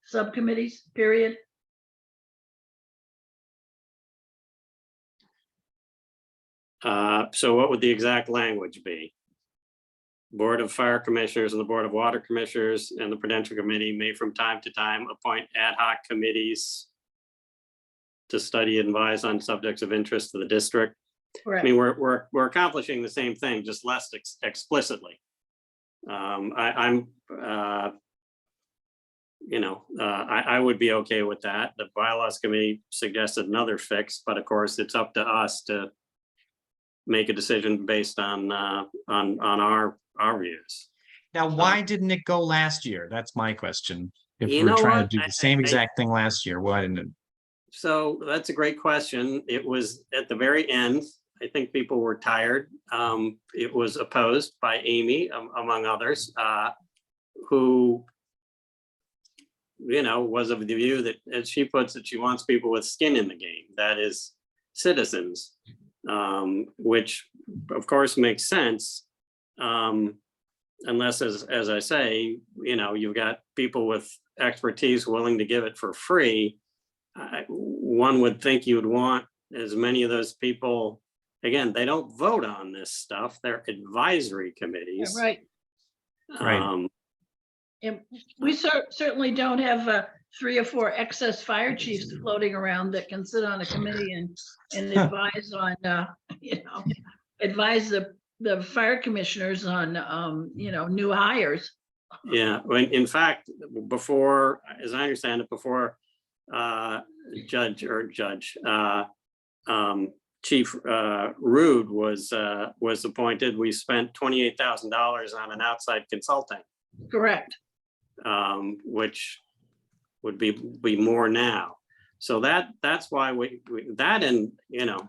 subcommittees, period? So what would the exact language be? Board of Fire Commissioners and the Board of Water Commissioners and the Prudential Committee may from time to time appoint ad hoc committees to study and advise on subjects of interest to the district. I mean, we're accomplishing the same thing, just less explicitly. I would be okay with that. The bylaws committee suggested another fix, but of course it's up to us to make a decision based on our views. Now, why didn't it go last year? That's my question. If You we're know trying what? to do the same exact thing last year, why didn't it? So that's a great question. It was at the very end. I think people were tired. It was opposed by Amy, among others, who, you know, was of the view that, as she puts it, she wants people with skin in the game, that is citizens, which of course makes sense. Unless, as I say, you know, you've got people with expertise willing to give it for free. One would think you'd want as many of those people. Again, they don't vote on this stuff. They're advisory committees. Yeah, right. Right. And we certainly don't have 3 or 4 excess fire chiefs floating around that can sit on a committee and advise on, you know, advise the fire commissioners on, you know, new hires. Yeah, when in fact, before, as I understand it, before Chief Rude was appointed, we spent $28,000 on an outside consultant. Correct. Which would be more now. So that's why we that, and you know,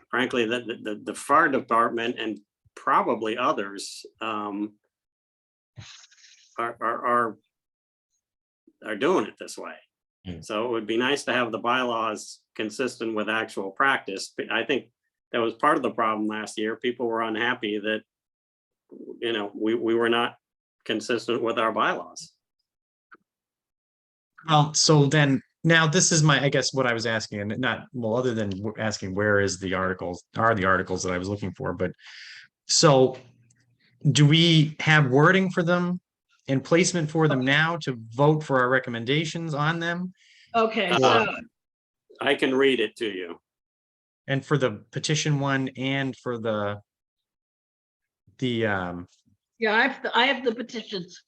frankly, the fire department and probably others are doing it this way. So it would be nice to have the bylaws consistent with actual practice. But I think that was part of the problem last year. People were unhappy that, you know, we were not consistent with our bylaws. Well, so then now this is my, I guess what I was asking, and not, well, other than asking where is the articles, are the articles that I was looking for, but so do we have wording for them and placement for them now to vote for our recommendations on them? Okay, Uh, so, I can read it to you. And for the petition one and for the yeah, I have the petitions.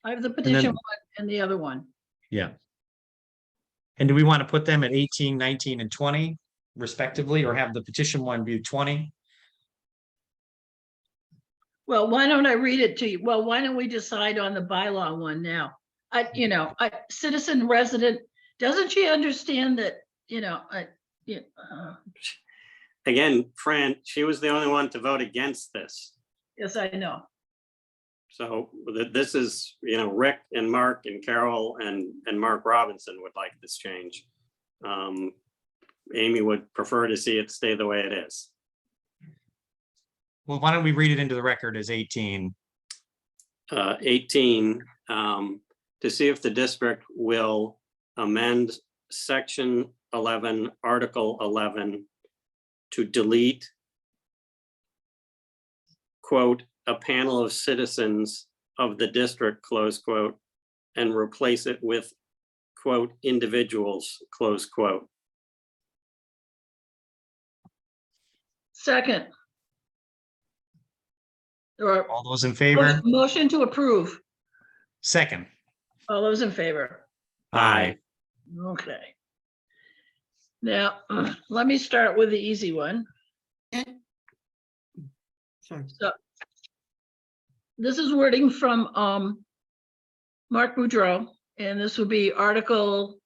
I have the then- petition one and the other one. yeah. And do we want to put them at 18, 19, and 20 respectively, or have the petition one be 20? Well, why don't I read it to you? Well, why don't we decide on the bylaw one now? Citizen resident, doesn't she understand that, Again, Fran, she was the only one to vote against this. yes, I know. So this is, Rick and Mark and Carol and Mark Robinson would like this change. Amy would prefer to see it stay the way it is. Well, why don't we read it into the record as 18? 18, to see if the district will amend section 11, article 11 to delete, quote, a panel of citizens of the district, close quote, and replace it with, quote, individuals, close quote. Second. Or All those in favor? motion to approve. Second. All those in favor? Aye. Okay. Now, let me start with the easy one. Sorry. So this is wording from Mark Boudreau, and this would be Article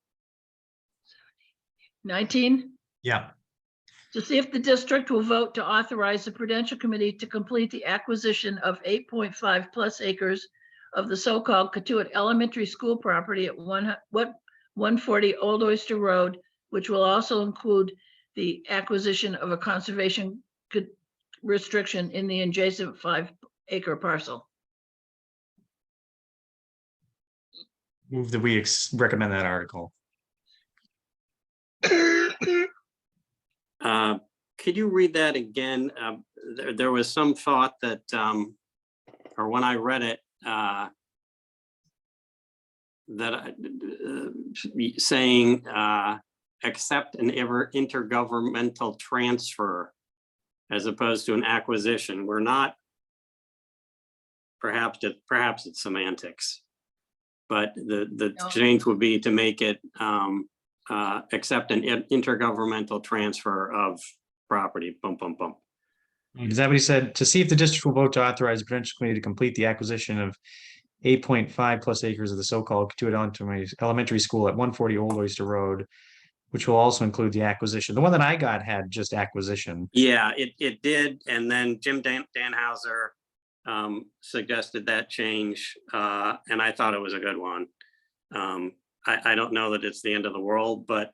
19. Yeah. To see if the district will vote to authorize the Prudential Committee to complete the acquisition of 8.5 plus acres of the so-called Katuitt Elementary School property at 140 Old Oyster Road, which will also include the acquisition of a conservation restriction in the adjacent 5-acre parcel. Move that we recommend that article. Could you read that again? There was some thought that, or when I read it, saying accept an intergovernmental transfer as opposed to an acquisition. We're not, perhaps it's semantics, but the No. change would be to make it accept an intergovernmental transfer of property, bum, bum, bum. Is that what he said? To see if the district will vote to authorize the Prudential Committee to complete the acquisition of 8.5 plus acres of the so-called Katuitt Elementary School at 140 Old Oyster Road, which will also include the acquisition. The one that I got had just acquisition. Yeah, it did. And then Jim Danhauser suggested that change, and I thought it was a good one. I don't know that it's the end of the world, but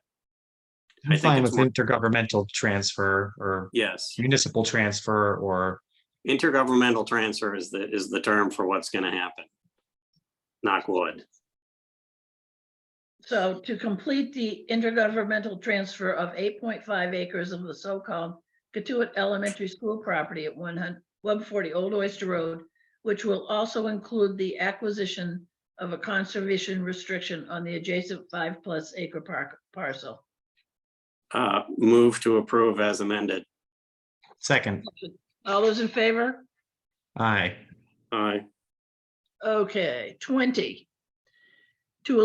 I I'm think fine it's with intergovernmental transfer or yes, municipal transfer or intergovernmental transfer is the term for what's going to happen. Knock wood. So to complete the intergovernmental transfer of 8.5 acres of the so-called Katuitt Elementary School property at 140 Old Oyster Road, which will also include the acquisition of a conservation restriction on the adjacent 5+ acre parcel. Move to approve as amended. second. All those in favor? Aye. Aye. Okay, 20. To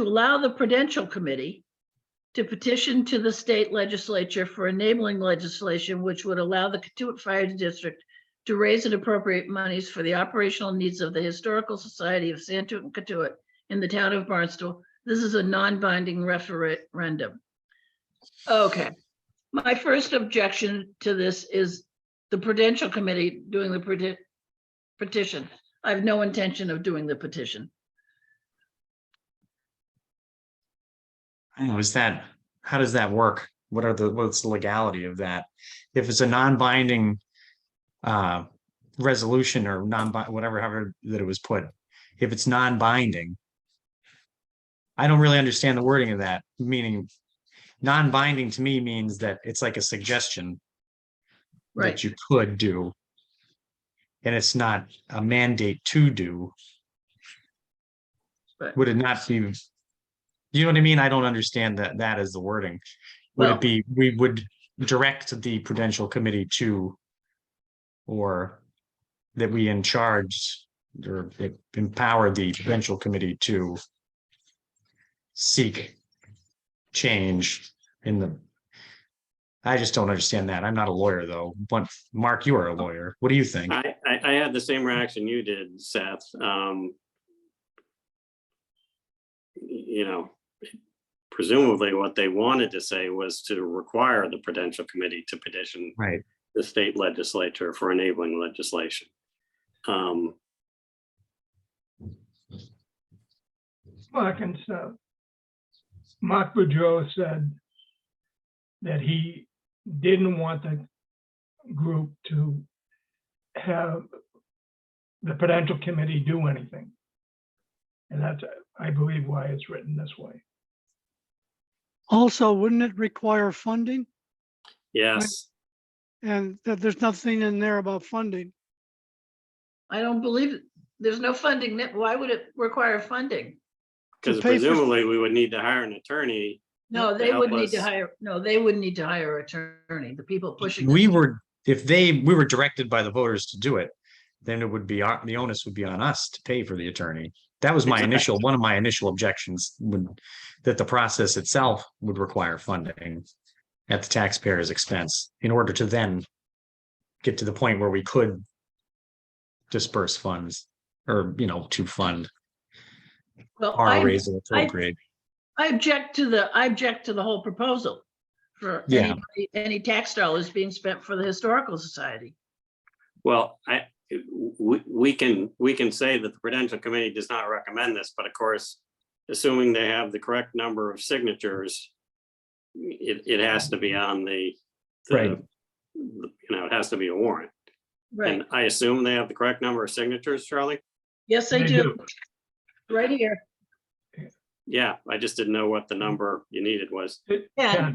allow the Prudential Committee to petition to the state legislature for enabling legislation which would allow the Katuitt Fire District to raise and appropriate monies for the operational needs of the Historical Society of Santuit and Katuitt in the town of Barnstable. This is a non-binding referendum. Okay, my first objection to this is the Prudential Committee doing the petition. I have no intention of doing the petition. I know, how does that work? What's the legality of that? If it's a non-binding resolution or whatever, however that it was put, if it's non-binding, I don't really understand the wording of that, meaning non-binding to me means that it's like a suggestion Right. that you could do. And it's not a mandate to do. But Would it not be, you know what I mean? I don't understand that is the wording. Would Well- it be, we would direct the Prudential Committee to, or that we in charge or empower the Prudential Committee to seek change in the, I just don't understand that. I'm not a lawyer though. But Mark, you are a lawyer. What do you think? I had the same reaction you did, Seth. You know, presumably what they wanted to say was to require the Prudential Committee to petition Right. the state legislature for enabling legislation. Mark and stuff. Mark Boudreau said that he didn't want the group to have the Prudential Committee do anything. And that's, I believe, why it's written this way. Also, wouldn't it require funding? Yes, And that there's nothing in there about funding. I don't believe it. There's no funding. Why would it require funding? because pay for- presumably we would need to hire an attorney. No, To they help would need to us. hire, no, they wouldn't need to hire an attorney. The people pushing. this- We were directed by the voters to do it, then it would be, the onus would be on us to pay for the attorney. That was one of my initial objections, that the process itself would require funding at the taxpayer's expense in order to then get to the point where we could disperse funds or, to fund Well, or raise or appropriate. I object to the whole proposal for Yeah. any tax dollars being spent for the Historical Society. Well, we can say that the Prudential Committee does not recommend this, but of course, assuming they have the correct number of signatures, it has to be on Right. it has to be a warrant. Right. And I assume they have the correct number of signatures, Charlie? Yes, they do. Right here. Yeah, I just didn't know what the number you needed was. Yeah.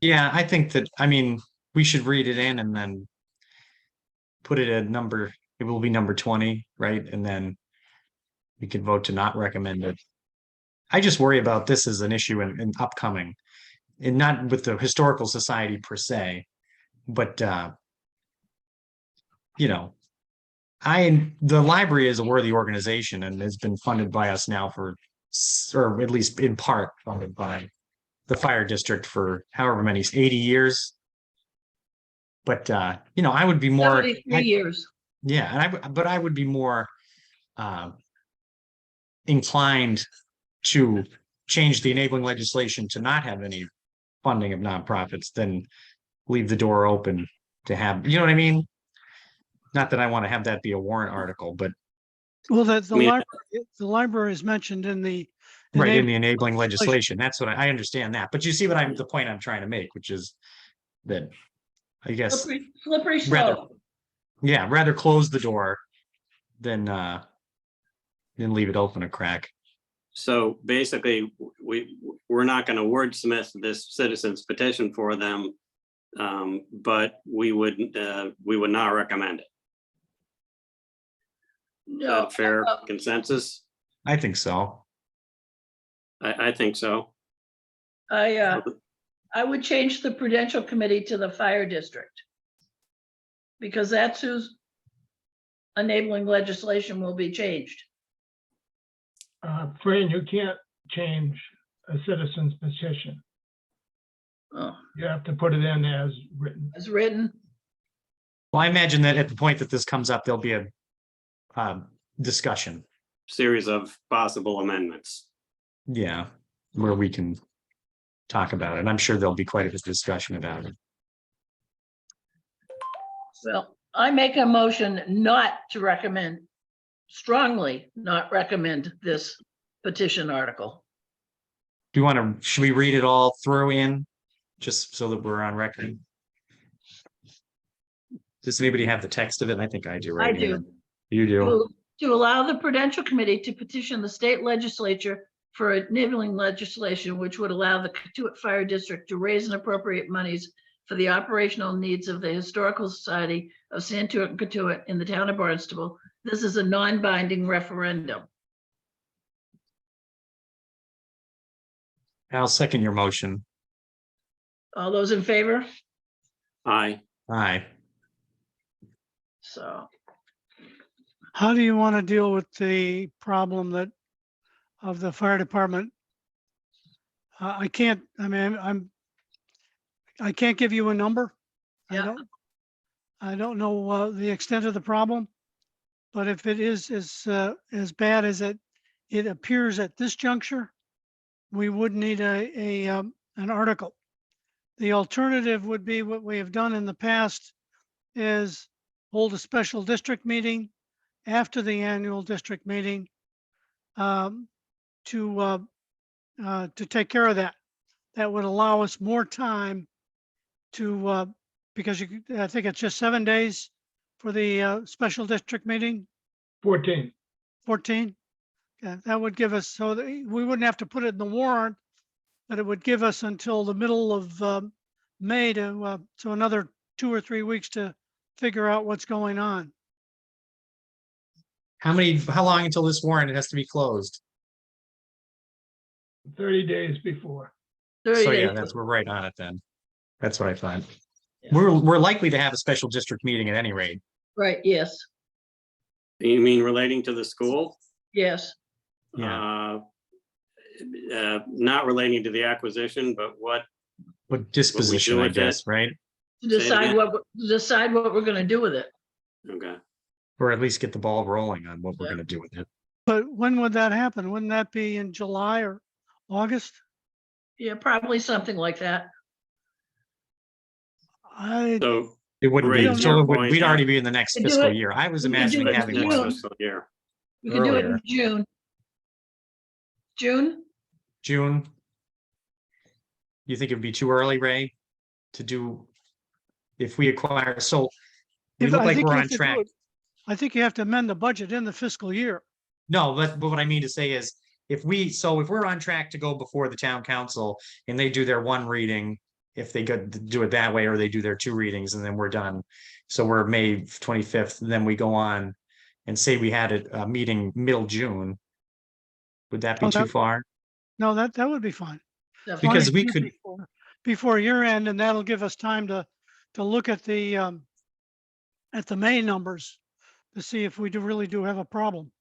Yeah, I think that, we should read it in and then put it at number, it will be number 20, right? And then we could vote to not recommend it. I just worry about this as an issue in upcoming, and not with the Historical Society per se, but the library is a worthy organization and has been funded by us now or at least in part funded by the fire district for however many, 80 years. But I would be more 73 years. yeah, and I would be more inclined to change the enabling legislation to not have any funding of nonprofits than leave the door open to have, you know what I mean? Not that I want to have that be a warrant article, but Well, the I mean- library is mentioned in the. right in the enabling enabling legislation. That's what I understand that. But you see the point I'm trying to make, which is that I guess, Slippery Rather- slope. yeah, rather close the door than leave it open a crack. So basically, we're not going to wordsmith this citizens petition for them, but we would not recommend it. Is that No, a fair consensus? I think so. I think so. I would change the Prudential Committee to the Fire District. Because that's whose enabling legislation will be changed. Fran, you can't change a citizen's petition. Oh, You have to put it in as written. as written. Well, I imagine that at the point that this comes up, there'll be a discussion. Series of possible amendments. Yeah, where we can talk about it. I'm sure there'll be quite a bit of discussion about it. Well, I make a motion not to recommend, strongly not recommend this petition article. Do you want to, should we read it all through in, just so that we're on record? Does anybody have the text of it? I think I do, I right? do. You do. To allow the Prudential Committee to petition the state legislature for enabling legislation which would allow the Katuitt Fire District to raise and appropriate monies for the operational needs of the Historical Society of Santuit and Katuitt in the town of Barnstable. This is a non-binding referendum. I'll second your motion. All those in favor? Aye. Aye. So, How do you want to deal with the problem that of the fire department? I can't, I mean, I can't give you a number. yeah, I don't know the extent of the problem, but if it is as bad as it appears at this juncture, we would need an article. The alternative would be what we have done in the past is hold a special district meeting after the annual district meeting to take care of that. That would allow us more time to, because I think it's just 7 days for the special district meeting, 14. 14. Yeah, that would give us, so that we wouldn't have to put it in the warrant, but it would give us until the middle of May to, so another 2 or 3 weeks to figure out what's going on. How long until this warrant has to be closed? 30 days before. 30 So yeah, days. we're right on it then. That's what I thought. Yeah. We're likely to have a special district meeting at any rate. Right, yes, You mean relating to the school? yes. Yeah. Not relating to the acquisition, but what, But disposition, do I with it? guess, right? To Say it decide again? decide what we're gonna do with it. okay. Or at least get the ball rolling on what we're Yeah. gonna do with it. But when would that happen? Wouldn't that be in July or August? Yeah, probably something like that. So It wouldn't Right, be, to so your it would, point, we'd yeah. already be in the next We could do fiscal it- year. I was we could do imagining it in having next June. one fiscal year. We could do it Earlier. in June. June? June. You think it'd be too early, Ray, to do if we acquire, so we If- look I like think we're you on have to do track. it- I think you have to amend the budget in the fiscal year. No, but what I mean to say is, if we're on track to go before the town council and they do their one reading, if they do it that way, or they do their 2 readings and then we're done. So we're May 25th, then we go on and say we had a meeting middle June. Would that be Oh, too far? No, that would be fine. Definitely. Because we 22 could, before year end, and that'll give us time to look at the May numbers to see if we really do have a problem.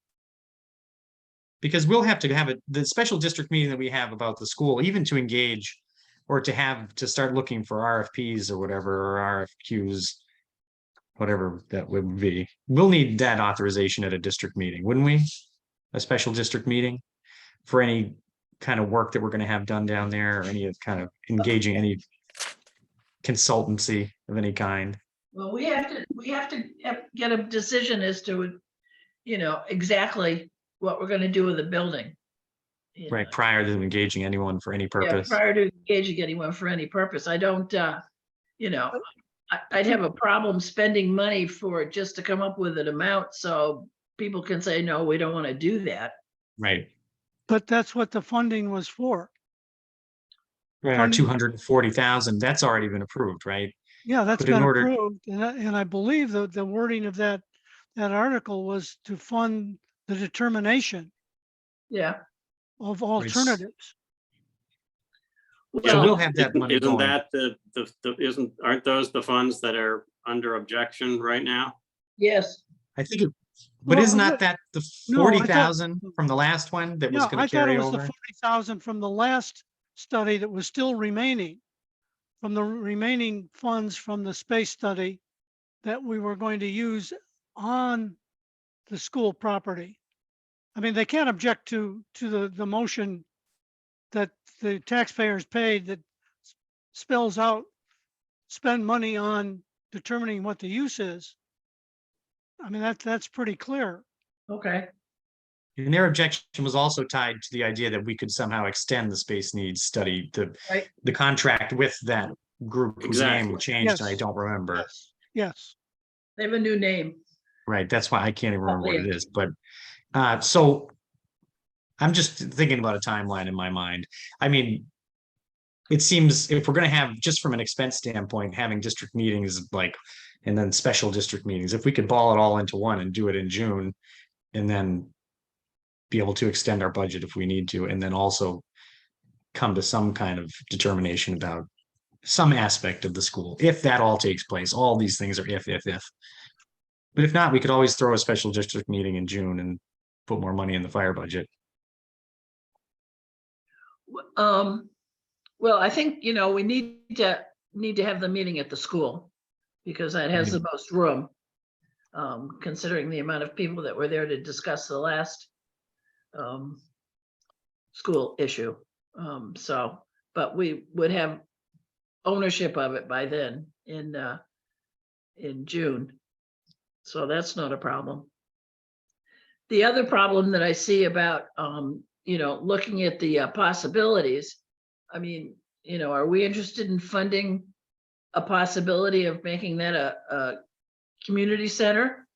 because we'll have to have the special district meeting that we have about the school, even to engage or to start looking for RFPs or whatever, or RFQs, whatever that would be. We'll need that authorization at a district meeting, wouldn't we? A special district meeting for any kind of work that we're going to have done down there, or any kind of engaging any consultancy of any kind. Well, we have to get a decision as to, exactly what we're gonna do with the building. You Right, know, prior to engaging anyone for any yeah, purpose. prior to engaging anyone for any purpose. I don't, I'd have a problem spending money for it just to come up with an amount, so people can say, no, we don't want to do that. Right. But that's what the funding was for. Right, our Funding- 240,000, that's already been approved, right? Yeah, that's But in been order- approved, and I believe the wording of that article was to fund the determination Yeah. of alternatives. So Well, we'll have that money Isn't going. that aren't those the funds that are under objection right now? yes, I think but Well, isn't that the no, I thought- 40,000 from the last one that was Yeah, gonna I thought carry it was the over? 40,000 from the last study that was still remaining, from the remaining funds from the space study that we were going to use on the school property. I mean, they can't object to the motion that the taxpayers paid that spells out, spend money on determining what the use is. I mean, that's pretty clear. okay, And their objection was also tied to the idea that we could somehow extend the space needs study, right, the contract with that group whose name Exactly. changed, and I Yes. don't remember. Yes. They have a new name. Right, that's why I can't even remember what it yeah. is, but, so I'm just thinking about a timeline in my mind. I mean, it seems if we're gonna have, just from an expense standpoint, having district meetings like, and then special district meetings, if we could ball it all into one and do it in June, and then be able to extend our budget if we need to, and then also come to some kind of determination about some aspect of the school, if that all takes place. All these things are if. But if not, we could always throw a special district meeting in June and put more money in the fire budget. Well, I think, we need to have the meeting at the school because that has the most room. Considering the amount of people that were there to discuss the last school issue. But we would have ownership of it by then in June. So that's not a problem. The other problem that I see about, looking at the possibilities, I mean, are we interested in funding a possibility of making that a community center?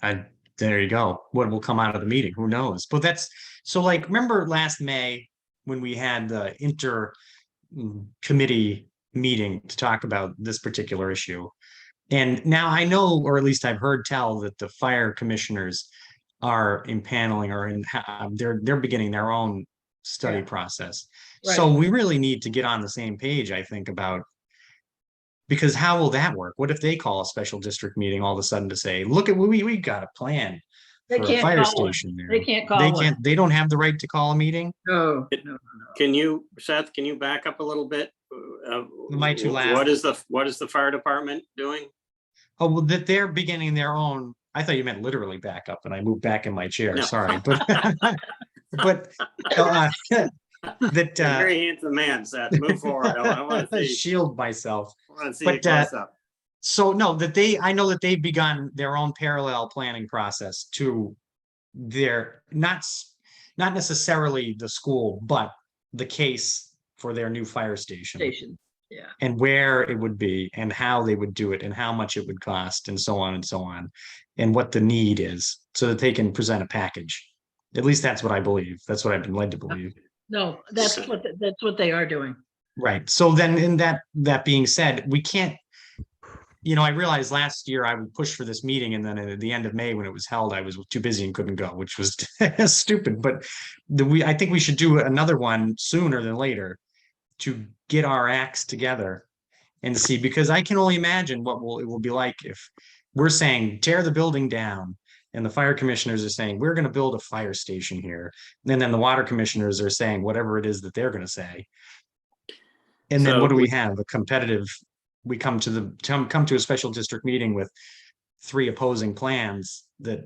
And there you go. What will come out of the meeting? Who knows? But that's so, like, remember last May when we had the committee meeting to talk about this particular issue. And now I know, or at least I've heard tell, that the fire commissioners are impaneling or they're beginning their own study Yeah. process. Right. So we really need to get on the same page, I think, about, because how will that work? What if they call a special district meeting all of a sudden to say, look at what we got a plan They for a can't fire call one. station there. They can't call They one. can't, they don't have the right to call a meeting? No. Can you, Seth, can you back up a little bit? Am I too loud? What is the fire department doing? Oh, well, that they're beginning their own. I thought you meant literally back up, and I moved back in my chair. No. Sorry, but that You're a very handsome man, Seth. Move forward. I want to see. shield myself. I want to see But, it close up. So no, I know that they've begun their own parallel planning process to their not necessarily the school, but the case for their new fire station. Yeah. And where it would be and how they would do it and how much it would cost and so on, and what the need is, so that they can present a package. At least that's what I believe. That's what I've been led to believe. No, that's what they are doing. Right. So then, in that being said, we can't, I realized last year I would push for this meeting, and then at the end of May when it was held, I was too busy and couldn't go, which was stupid. But I think we should do another one sooner than later to get our acts together and see, because I can only imagine what it will be like if we're saying tear the building down and the fire commissioners are saying we're going to build a fire station here, and then the water commissioners are saying whatever it is that they're going to say. And then what do we have? A competitive, we come to a special district meeting with 3 opposing plans that,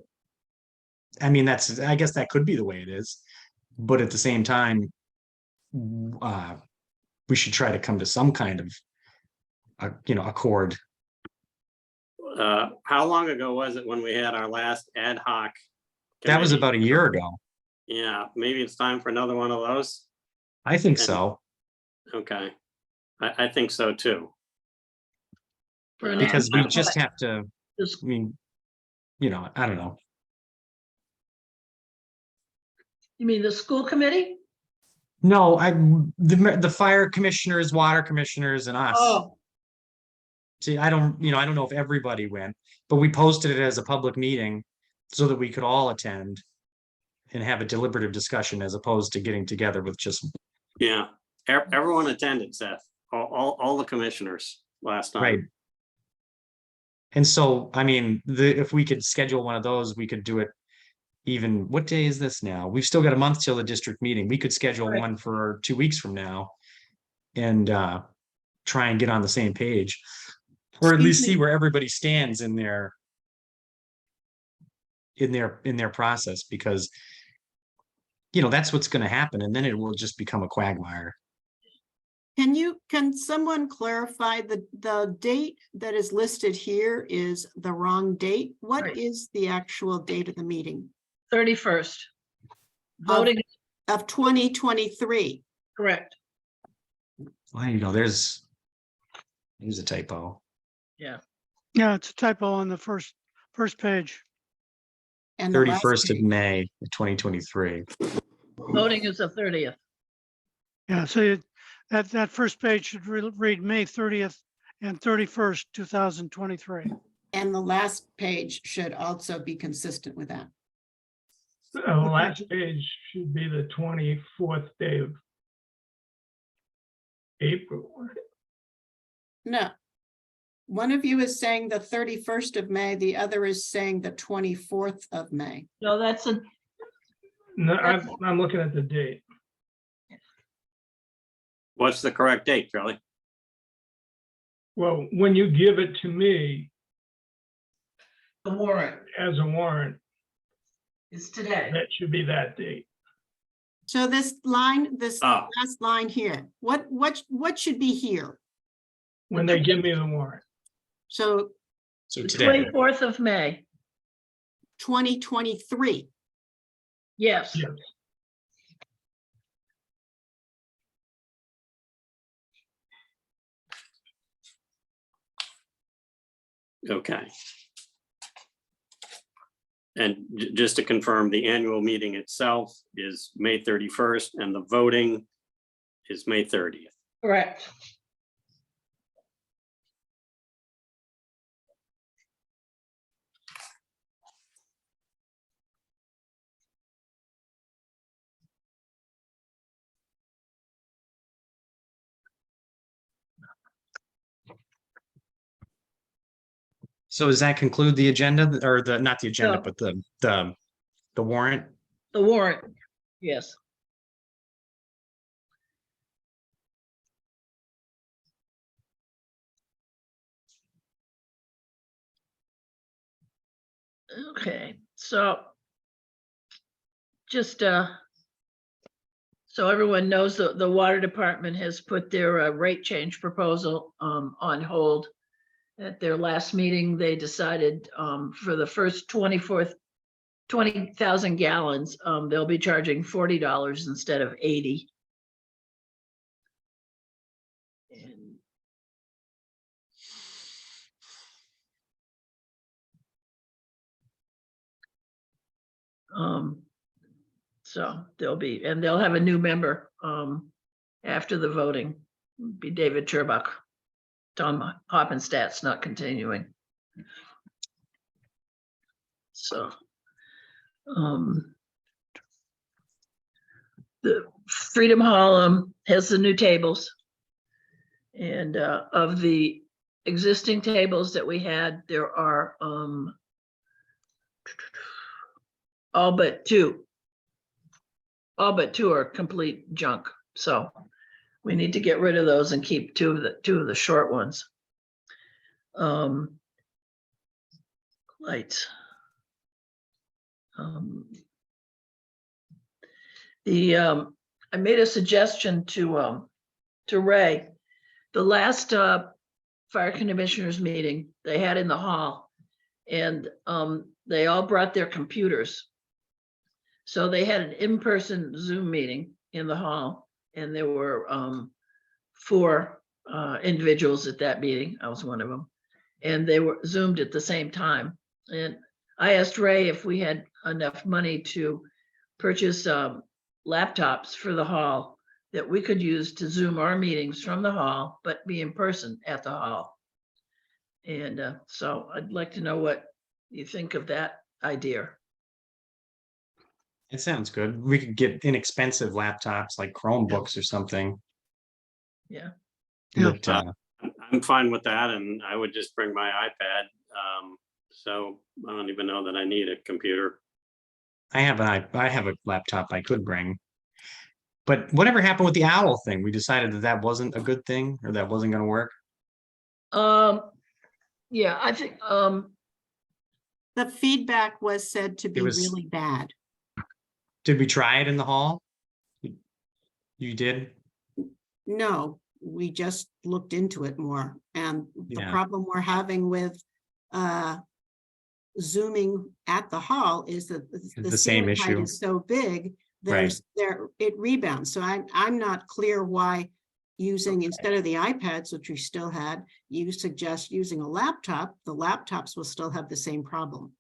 I mean, I guess that could be the way it is, but at the same time, we should try to come to some kind of, accord. How long ago was it when we had our last ad hoc? That was committee? about a year ago. Yeah, maybe it's time for another one of those. I think so. Okay, I think so too. For an Because we ad hoc just what? have to, Just- I mean, I don't know. You mean the school committee? No, the fire commissioners, water commissioners, and us. Oh, See, I don't know if everybody went, but we posted it as a public meeting so that we could all attend and have a deliberative discussion, as opposed to getting together with just. Yeah, everyone attended, Seth, all the commissioners last time. Right. And so, I mean, if we could schedule one of those, we could do it even, what day is this now? We've still got a month till the district meeting. We could schedule Right. one for 2 weeks from now and try and get on the same page, or at least see where everybody stands in their process, because that's what's going to happen, and then it will just become a quagmire. Can someone clarify the date that is listed here is the wrong date? What Right. is the actual date of the meeting 31st. Voting, of 2023? correct. Well, there's a typo. Yeah, Yeah, it's a typo on the first page. And the last 31st of page. May, 2023. voting is the 30th. Yeah, so that first page should read May 30th and 31st, 2023. And the last page should also be consistent with that. The last page should be the 24th day of April. No. One of you is saying the 31st of May, the other is saying the 24th of May. No, that's a, No, I'm looking at the date. What's the correct date, Charlie? Well, when you give it to me the warrant as a warrant, is today. that should be that date. So this line, this Oh. last line here, what should be here? When they give me the warrant. So So The today, 24th of May. 2023. Yes. Yes. Okay. And just to confirm, the annual meeting itself is May 31st and the voting is May 30th. Correct. so does that conclude the agenda or not the agenda, No. but the warrant? The warrant, yes. Okay, so just so everyone knows, the water department has put their rate change proposal on hold. At their last meeting, they decided for the first 20,000 gallons, they'll be charging $40 instead of 80. And so they'll have a new member after the voting, be David Turbuck. Tom Hoppenstadt's not continuing. So the Freedom Hall has the new tables. And of the existing tables that we had, there are all but two. All but two are complete junk. So we need to get rid of those and keep two of the short ones. Lights. I made a suggestion to Ray. The last fire commissioners meeting they had in the hall, and they all brought their computers. So they had an in-person Zoom meeting in the hall, and there were 4 individuals at that meeting. I was one of them, and they were Zoomed at the same time. And I asked Ray if we had enough money to purchase laptops for the hall that we could use to Zoom our meetings from the hall, but be in person at the hall. And so I'd like to know what you think of that idea. It sounds good. We could get inexpensive laptops like Chromebooks or something. Yeah. Yeah. But, I'm fine with that, and I would just bring my iPad. So I don't even know that I need a computer. I have a laptop I could bring. But whatever happened with the owl thing? We decided that wasn't a good thing, or that wasn't going to work. Yeah, I think The feedback was said to be was- really bad. Did we try it in the hall? You did? No, we just looked into it more. And the Yeah. problem we're having with Zooming at the hall is that The same ceiling height issue. is so big, Right. it rebounds. So I'm not clear why using, instead of the iPads, which we still had, you suggest using a laptop, the laptops will still have the same problem.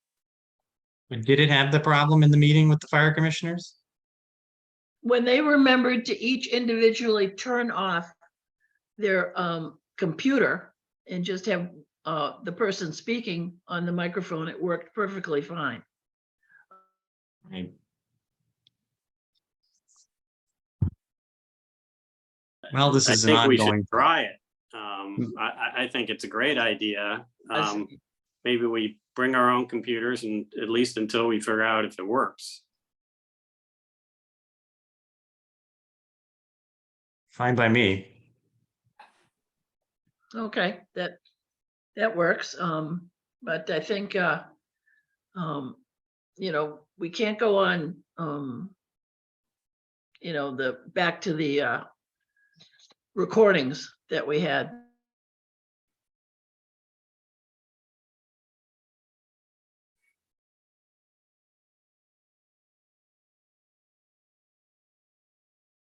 But did it have the problem in the meeting with the fire commissioners? When they remembered to each individually turn off their computer and just have the person speaking on the microphone, it worked perfectly fine. Right. Well, this I is an think we should ongoing. try it. I think it's a great idea. Maybe we bring our own computers, and at least until we figure out if it works. Fine by me. Okay, that works. But I think we can't go on back to the recordings that we had.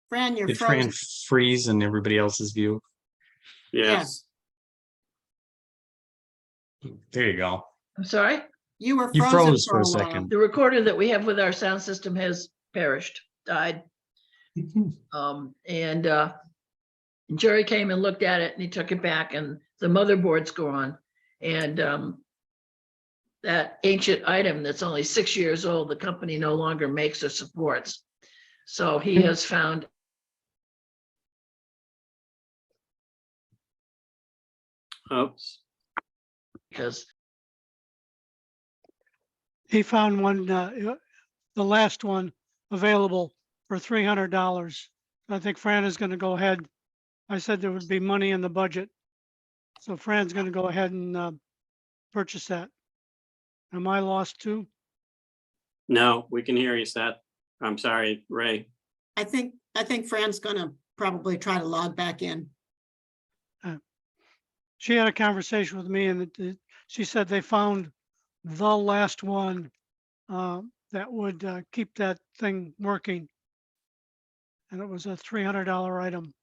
Fran, you're Did Fran frozen. freeze in everybody else's view? Yes. There you go. I'm sorry, You were You frozen froze for for a a while. second. the recorder that we have with our sound system has perished, died. And Jerry came and looked at it and he took it back and the motherboard's gone. And that ancient item that's only 6 years old, the company no longer makes or supports. So he has found Oops. because He found one, the last one available for $300. I think Fran is going to go ahead. I said there would be money in the budget. So Fran's going to go ahead and purchase that. Am I lost too? No, we can hear you, Seth. I'm sorry, Ray. I think Fran's gonna probably try to log back in. She had a conversation with me and she said they found the last one that would keep that thing working. And it was a $300 item.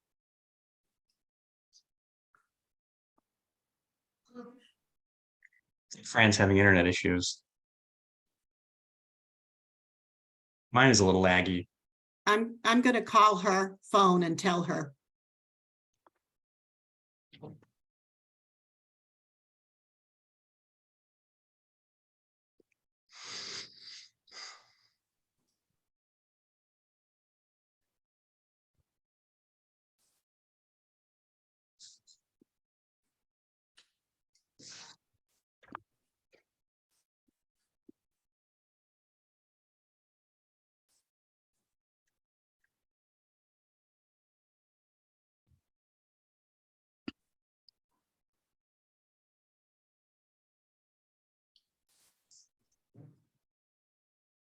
Fran's having internet issues. Mine is a little laggy. I'm gonna call her phone and tell her.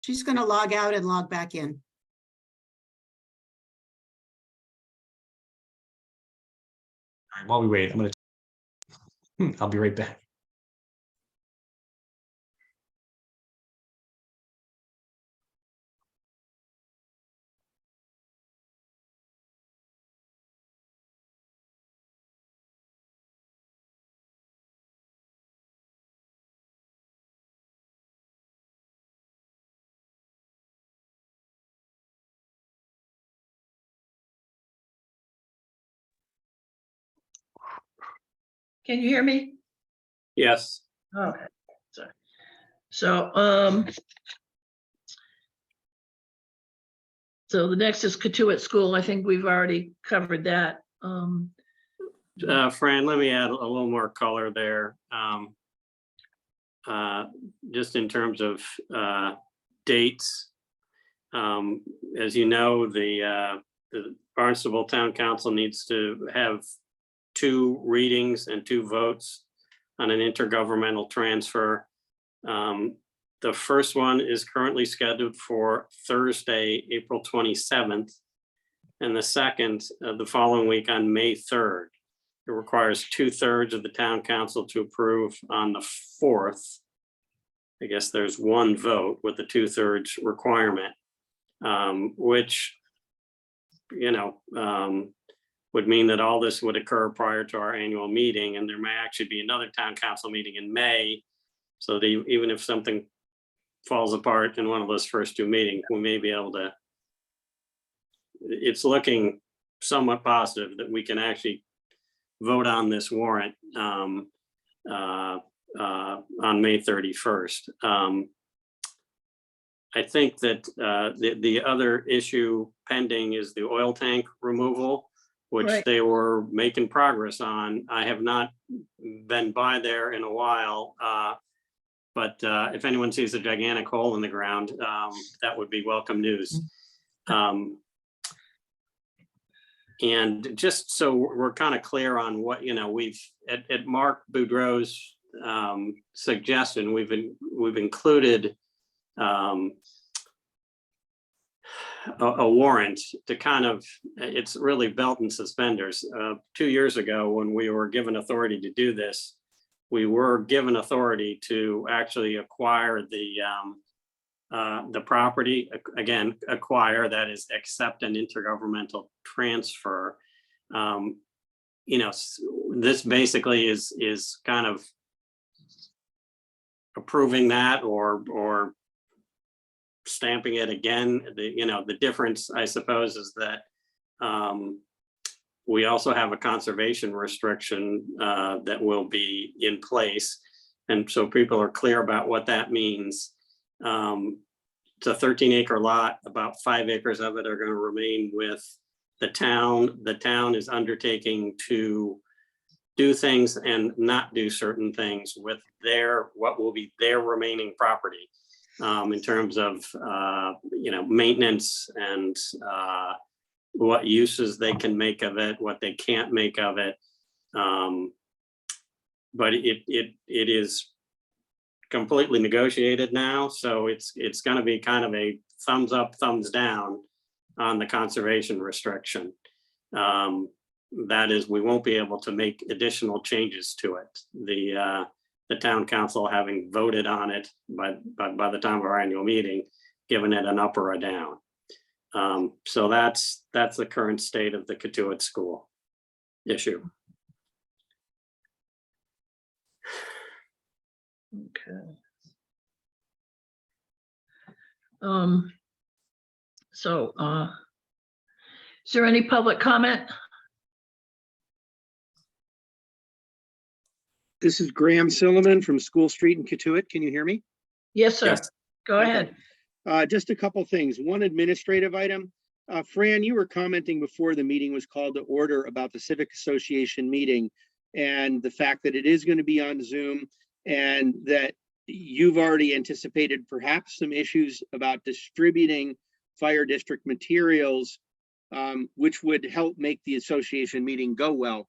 She's gonna log out and log back in. All right, while we wait, I'll be right back. can you hear me? Yes. Okay, sorry. So, so the next is Katuitt School. I think we've already covered that. Fran, let me add a little more color there. Just in terms of dates. As you know, the Barnstable Town Council needs to have 2 readings and 2 votes on an intergovernmental transfer. The first one is currently scheduled for Thursday, April 27th, and the second the following week on May 3rd. It requires 2/3 of the town council to approve on the 4th. I guess there's 1 vote with the 2/3 requirement, which, would mean that all this would occur prior to our annual meeting, and there may actually be another town council meeting in May. So that even if something falls apart in one of those first 2 meetings, we may be able to, it's looking somewhat positive that we can actually vote on this warrant on May 31st. I think that the other issue pending is the oil tank removal, which Right. they were making progress on. I have not been by there in a while, but if anyone sees a gigantic hole in the ground, that would be welcome news. And just so we're kind of clear on what, we've, at Mark Boudreau's suggestion, we've included a warrant to kind of, it's really belt and suspenders. 2 years ago, when we were given authority to do this, we were given authority to actually acquire the property. Again, acquire, that is, accept an intergovernmental transfer. This basically is kind of approving that or stamping it again. The difference, I suppose, is that we also have a conservation restriction that will be in place. And so people are clear about what that means. It's a 13-acre lot. About 5 acres of it are going to remain with the town. The town is undertaking to do things and not do certain things with what will be their remaining property, in terms of maintenance and what uses they can make of it, what they can't make of it. But it is completely negotiated now, so it's going to be kind of a thumbs up, thumbs down on the conservation restriction. That is, we won't be able to make additional changes to it. The town council, having voted on it by the time of our annual meeting, given it an up or a down. So that's the current state of the Katuitt School issue. Okay. Is there any public comment? This is Graham Silliman from School Street in Katuitt. Can you hear me? Yes, sir. Yes. Go ahead. Just a couple things. One administrative item. Fran, you were commenting before the meeting was called to order about the Civic Association meeting and the fact that it is going to be on Zoom, and that you've already anticipated perhaps some issues about distributing fire district materials, which would help make the association meeting go well.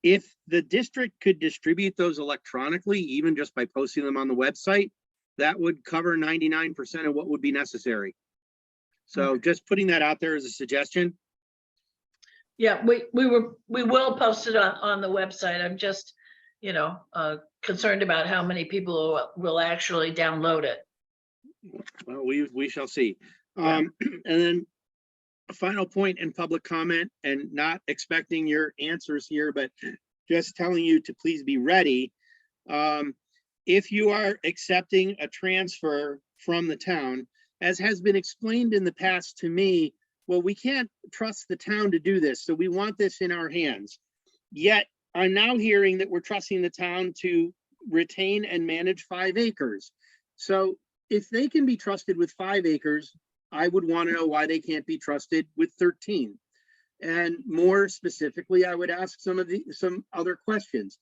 If the district could distribute those electronically, even just by posting them on the website, that would cover 99% of what would be necessary. So just putting that out there as a suggestion. Yeah, we will post it on the website. I'm just, concerned about how many people will actually download it. Well, we shall see. Yeah. And then a final point in public comment, and not expecting your answers here, but just telling you to please be ready. If you are accepting a transfer from the town, as has been explained in the past to me, well, we can't trust the town to do this, so we want this in our hands. Yet I'm now hearing that we're trusting the town to retain and manage 5 acres. So if they can be trusted with 5 acres, I would want to know why they can't be trusted with 13. And more specifically, I would ask some other questions.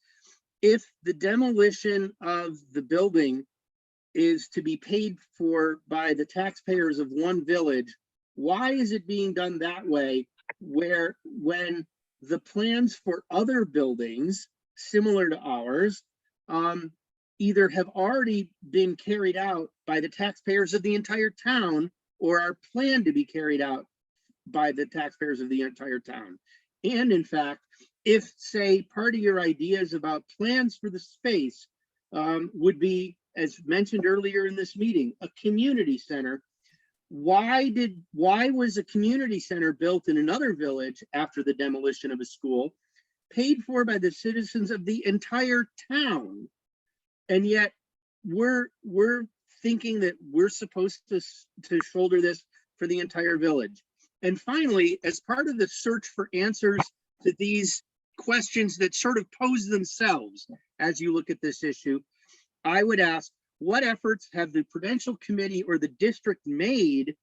If the demolition of the building is to be paid for by the taxpayers of one village, why is it being done that way, where when the plans for other buildings similar to ours either have already been carried out by the taxpayers of the entire town or are planned to be carried out by the taxpayers of the entire town? And in fact, if, say, part of your ideas about plans for the space would be, as mentioned earlier in this meeting, a community center, why was a community center built in another village after the demolition of a school, paid for by the citizens of the entire town? And yet we're thinking that we're supposed to shoulder this for the entire village. And finally, as part of the search for answers to these questions that sort of pose themselves as you look at this issue, I would ask, what efforts have the Prudential Committee or the district made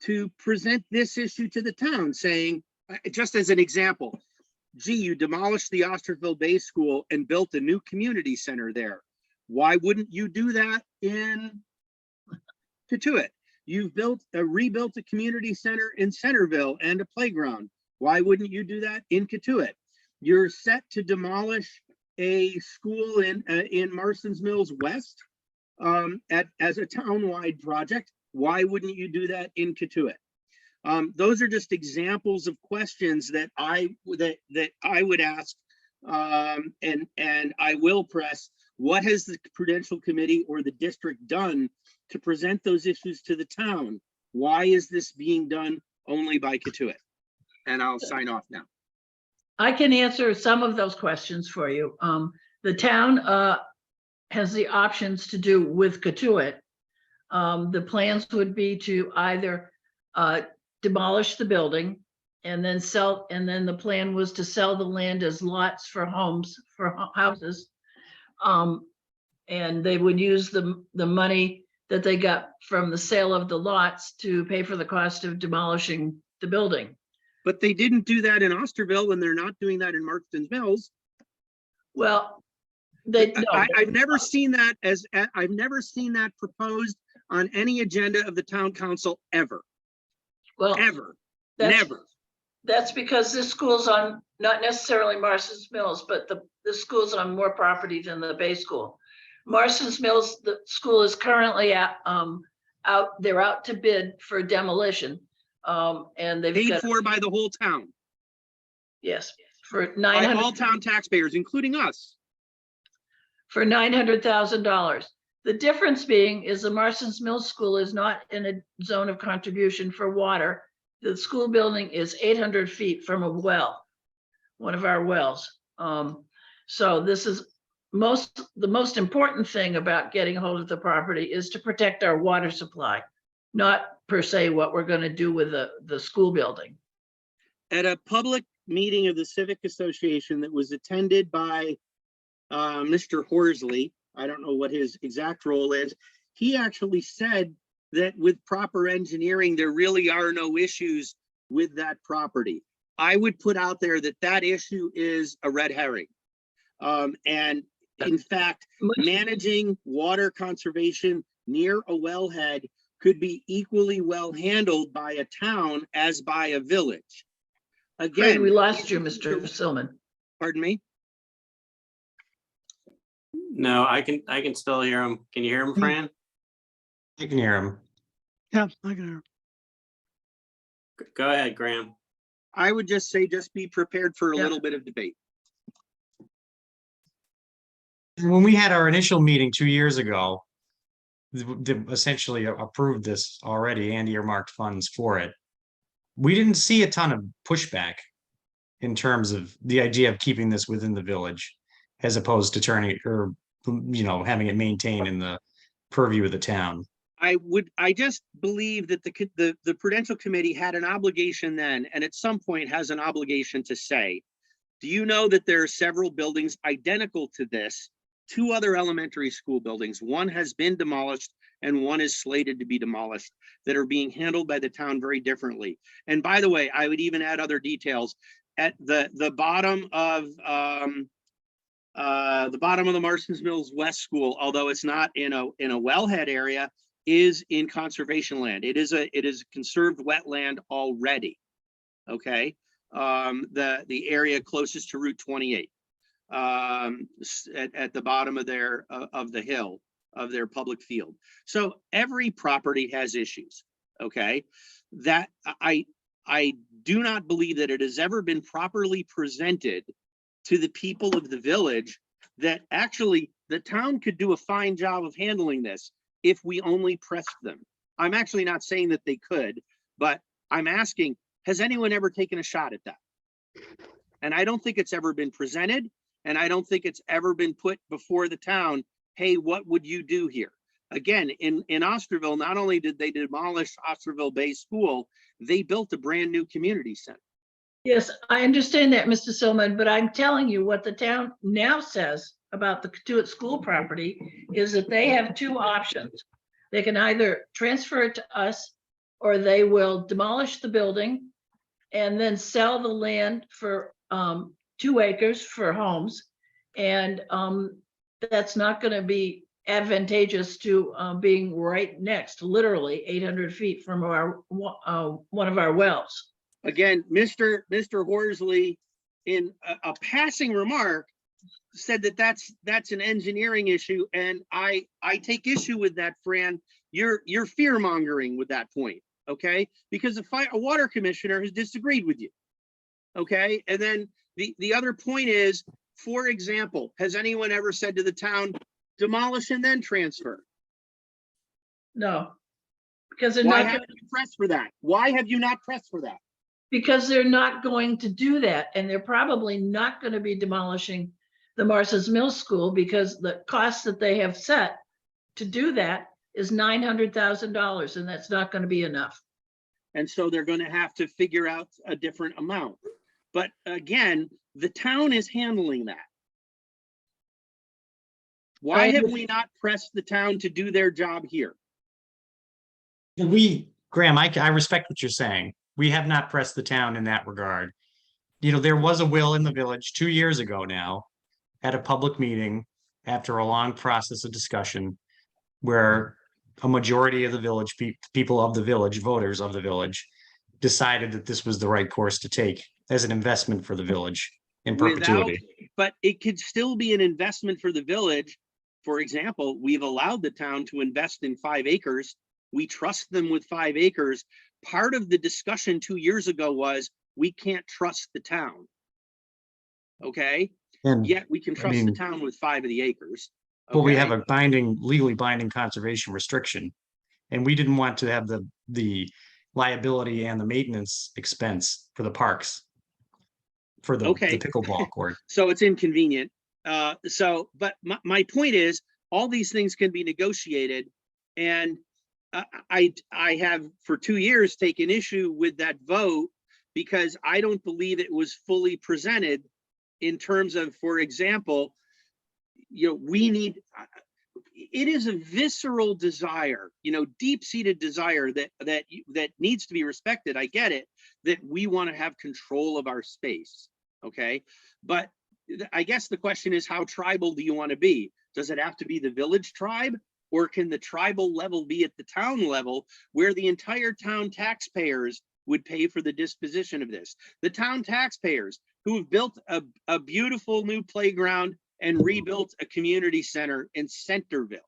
to present this issue to the town, saying, just as an example, gee, you demolished the Osterville Bay School and built a new community center there. Why wouldn't you do that in Katuitt? You've rebuilt a community center in Centerville and a playground. Why wouldn't you do that in Katuitt? You're set to demolish a school in Marston's Mills West as a town-wide project. Why wouldn't you do that in Katuitt? Those are just examples of questions that I would ask, and I will press. What has the Prudential Committee or the district done to present those issues to the town? Why is this being done only by Katuitt? And I'll sign off now. I can answer some of those questions for you. The town has the options to do with Katuitt. The plans would be to either demolish the building and then sell, and then the plan was to sell the land as lots for homes, for houses. And they would use the money that they got from the sale of the lots to pay for the cost of demolishing the building. But they didn't do that in Osterville, and they're not doing that in Marston's Mills. Well, I've never seen that I've never seen that proposed on any agenda of the town council ever. Well, Ever. that's- Never. That's because this school's on, not necessarily Marston's Mills, but the school's on more property than the Bay School. Marston's Mills, the school is currently they're out to bid for demolition. And they've Paid got, for by the whole town, yes, for by all 900, town taxpayers, including us. for $900,000. The difference being is the Marston's Mills School is not in a zone of contribution for water. The school building is 800 feet from a well, one of our wells. So this is the most important thing about getting a hold of the property is to protect our water supply, not per se what we're going to do with the school building. At a public meeting of the Civic Association that was attended by Mr. Horsley, I don't know what his exact role is, he actually said that with proper engineering, there really are no issues with that property. I would put out there that that issue is a red herring. And in fact, managing water conservation near a wellhead could be equally well handled by a town as by a village. Again, We lost you, Mr. Silman. pardon me? No, I can still hear him. Can you hear him, Fran? You can hear him. Yeah, I can hear. Go ahead, Graham. I would just say, just be prepared for a Yeah. little bit of debate. When we had our initial meeting 2 years ago, essentially approved this already and earmarked funds for it. We didn't see a ton of pushback in terms of the idea of keeping this within the village as opposed to turning it or, having it maintained in the purview of the town. I just believe that the Prudential Committee had an obligation then, and at some point has an obligation to say, do you know that there are several buildings identical to this, 2 other elementary school buildings, one has been demolished and one is slated to be demolished, that are being handled by the town very differently. And by the way, I would even add other details. At the bottom of the Marston's Mills West School, although it's not in a wellhead area, is in conservation land. It is a conserved wetland already. Okay, the area closest to Route 28, at the bottom of the hill of their public field. So every property has issues. Okay, that I do not believe that it has ever been properly presented to the people of the village that actually the town could do a fine job of handling this if we only pressed them. I'm actually not saying that they could, but I'm asking, has anyone ever taken a shot at that? And I don't think it's ever been presented, and I don't think it's ever been put before the town, hey, what would you do here? Again, in Osterville, not only did they demolish Osterville Bay School, they built a brand new community center. Yes, I understand that, Mr. Silman, but I'm telling you what the town now says about the Katuitt School property is that they have two options. They can either transfer it to us, or they will demolish the building and then sell the land for 2 acres for homes. And that's not going to be advantageous to being right next, literally 800 feet from our one of our wells. Again, Mr. Horsley, in a passing remark, said that that's an engineering issue, and I take issue with that, Fran. You're fear mongering with that point, okay? Because a water commissioner has disagreed with you, okay? And then the other point is, for example, has anyone ever said to the town, demolish and then transfer? No, because they're Why not, haven't you pressed for that? Why have you not pressed for that? because they're not going to do that. And they're probably not going to be demolishing the Martha's Mill School, because the cost that they have set to do that is $900,000, and that's not going to be enough. And so they're going to have to figure out a different amount. But again, the town is handling that. Why have we not pressed the town to do their job here? Graham, I respect what you're saying. We have not pressed the town in that regard. You know, there was a will in the village 2 years ago now at a public meeting after a long process of discussion where a majority of the village, people of the village, voters of the village, decided that this was the right course to take as an investment for the village in perpetuity. But it could still be an investment for the village. For example, we've allowed the town to invest in 5 acres. We trust them with 5 acres. Part of the discussion 2 years ago was we can't trust the town. Okay, And yet we can trust the town with 5 of the acres. but we have okay? a legally binding conservation restriction. And we didn't want to have the liability and the maintenance expense for the parks. For the pickleball court. So it's inconvenient. But my point is, all these things can be negotiated. And I have for 2 years taken issue with that vote, because I don't believe it was fully presented in terms of, for example, you know, it is a visceral desire, you know, deep-seated desire that needs to be respected. I get it, that we want to have control of our space. Okay, but I guess the question is, how tribal do you want to be? Does it have to be the village tribe, or can the tribal level be at the town level, where the entire town taxpayers would pay for the disposition of this? The town taxpayers who have built a beautiful new playground and rebuilt a community center in Centerville,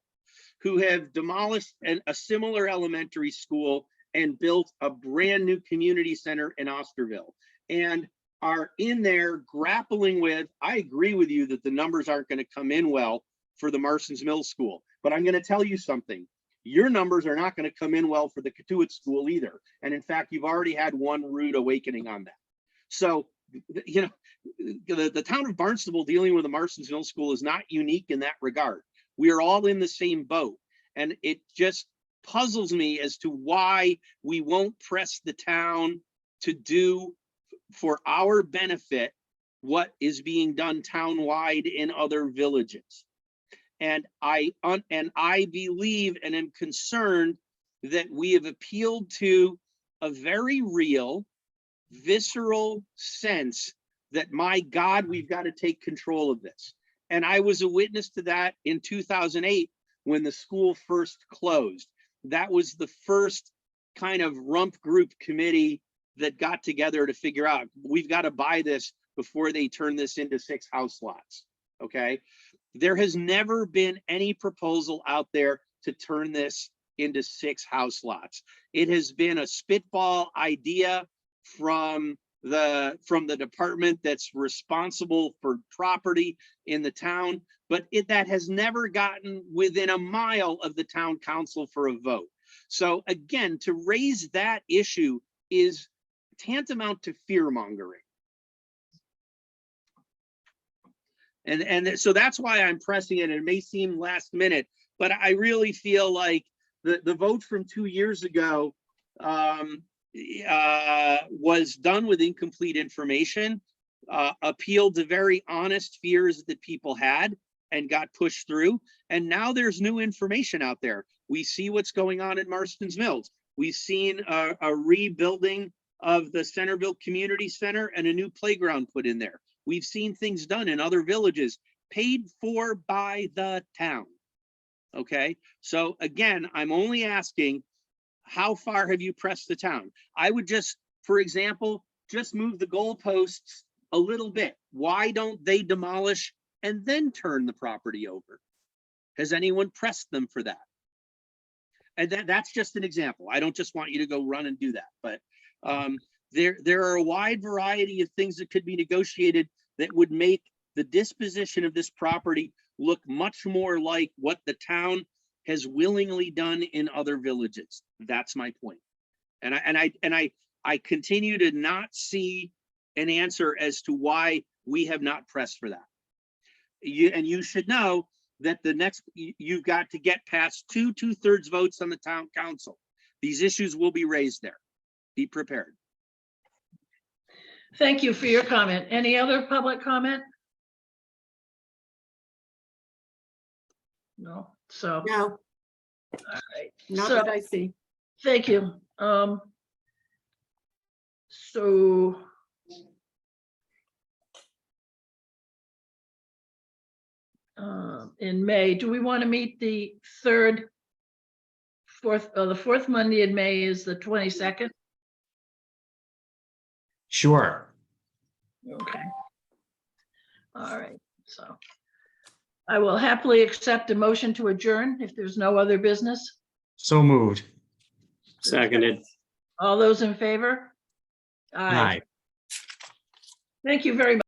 who have demolished a similar elementary school and built a brand new community center in Osterville, and are in there grappling with, I agree with you that the numbers aren't going to come in well for the Marston's Mill School, but I'm going to tell you something. Your numbers are not going to come in well for the Katuitt School either. And in fact, you've already had one rude awakening on that. So, you know, the town of Barnstable dealing with the Marston's Mill School is not unique in that regard. We are all in the same boat. And it just puzzles me as to why we won't press the town to do for our benefit what is being done townwide in other villages. And I believe and am concerned that we have appealed to a very real, visceral sense that, my God, we've got to take control of this. And I was a witness to that in 2008 when the school first closed. That was the first kind of rump group committee that got together to figure out, we've got to buy this before they turn this into 6 house lots. Okay, there has never been any proposal out there to turn this into 6 house lots. It has been a spitball idea from the department that's responsible for property in the town, but that has never gotten within a mile of the town council for a vote. So again, to raise that issue is tantamount to fear mongering. And so that's why I'm pressing it. It may seem last minute, but I really feel like the vote from 2 years ago was done with incomplete information, appealed to very honest fears that people had and got pushed through. And now there's new information out there. We see what's going on at Marston's Mills. We've seen a rebuilding of the Centerville Community Center and a new playground put in there. We've seen things done in other villages paid for by the town. Okay, so again, I'm only asking, how far have you pressed the town? I would just, for example, just move the goalposts a little bit. Why don't they demolish and then turn the property over? Has anyone pressed them for that? And that's just an example. I don't just want you to go run and do that, but there are a wide variety of things that could be negotiated that would make the disposition of this property look much more like what the town has willingly done in other villages. That's my point. And I continue to not see an answer as to why we have not pressed for that. You should know that you've got to get past 2/2 votes on the town council. These issues will be raised there. Be prepared. Thank you for your comment. Any other public comment? No, so, No, all right. not So, that I see. thank you. So in May, do we want to meet the the fourth Monday in May is the 22nd? Sure. Okay. All right, so I will happily accept a motion to adjourn if there's no other business. So moved. Seconded. All those in favor? Aye. Thank you very much.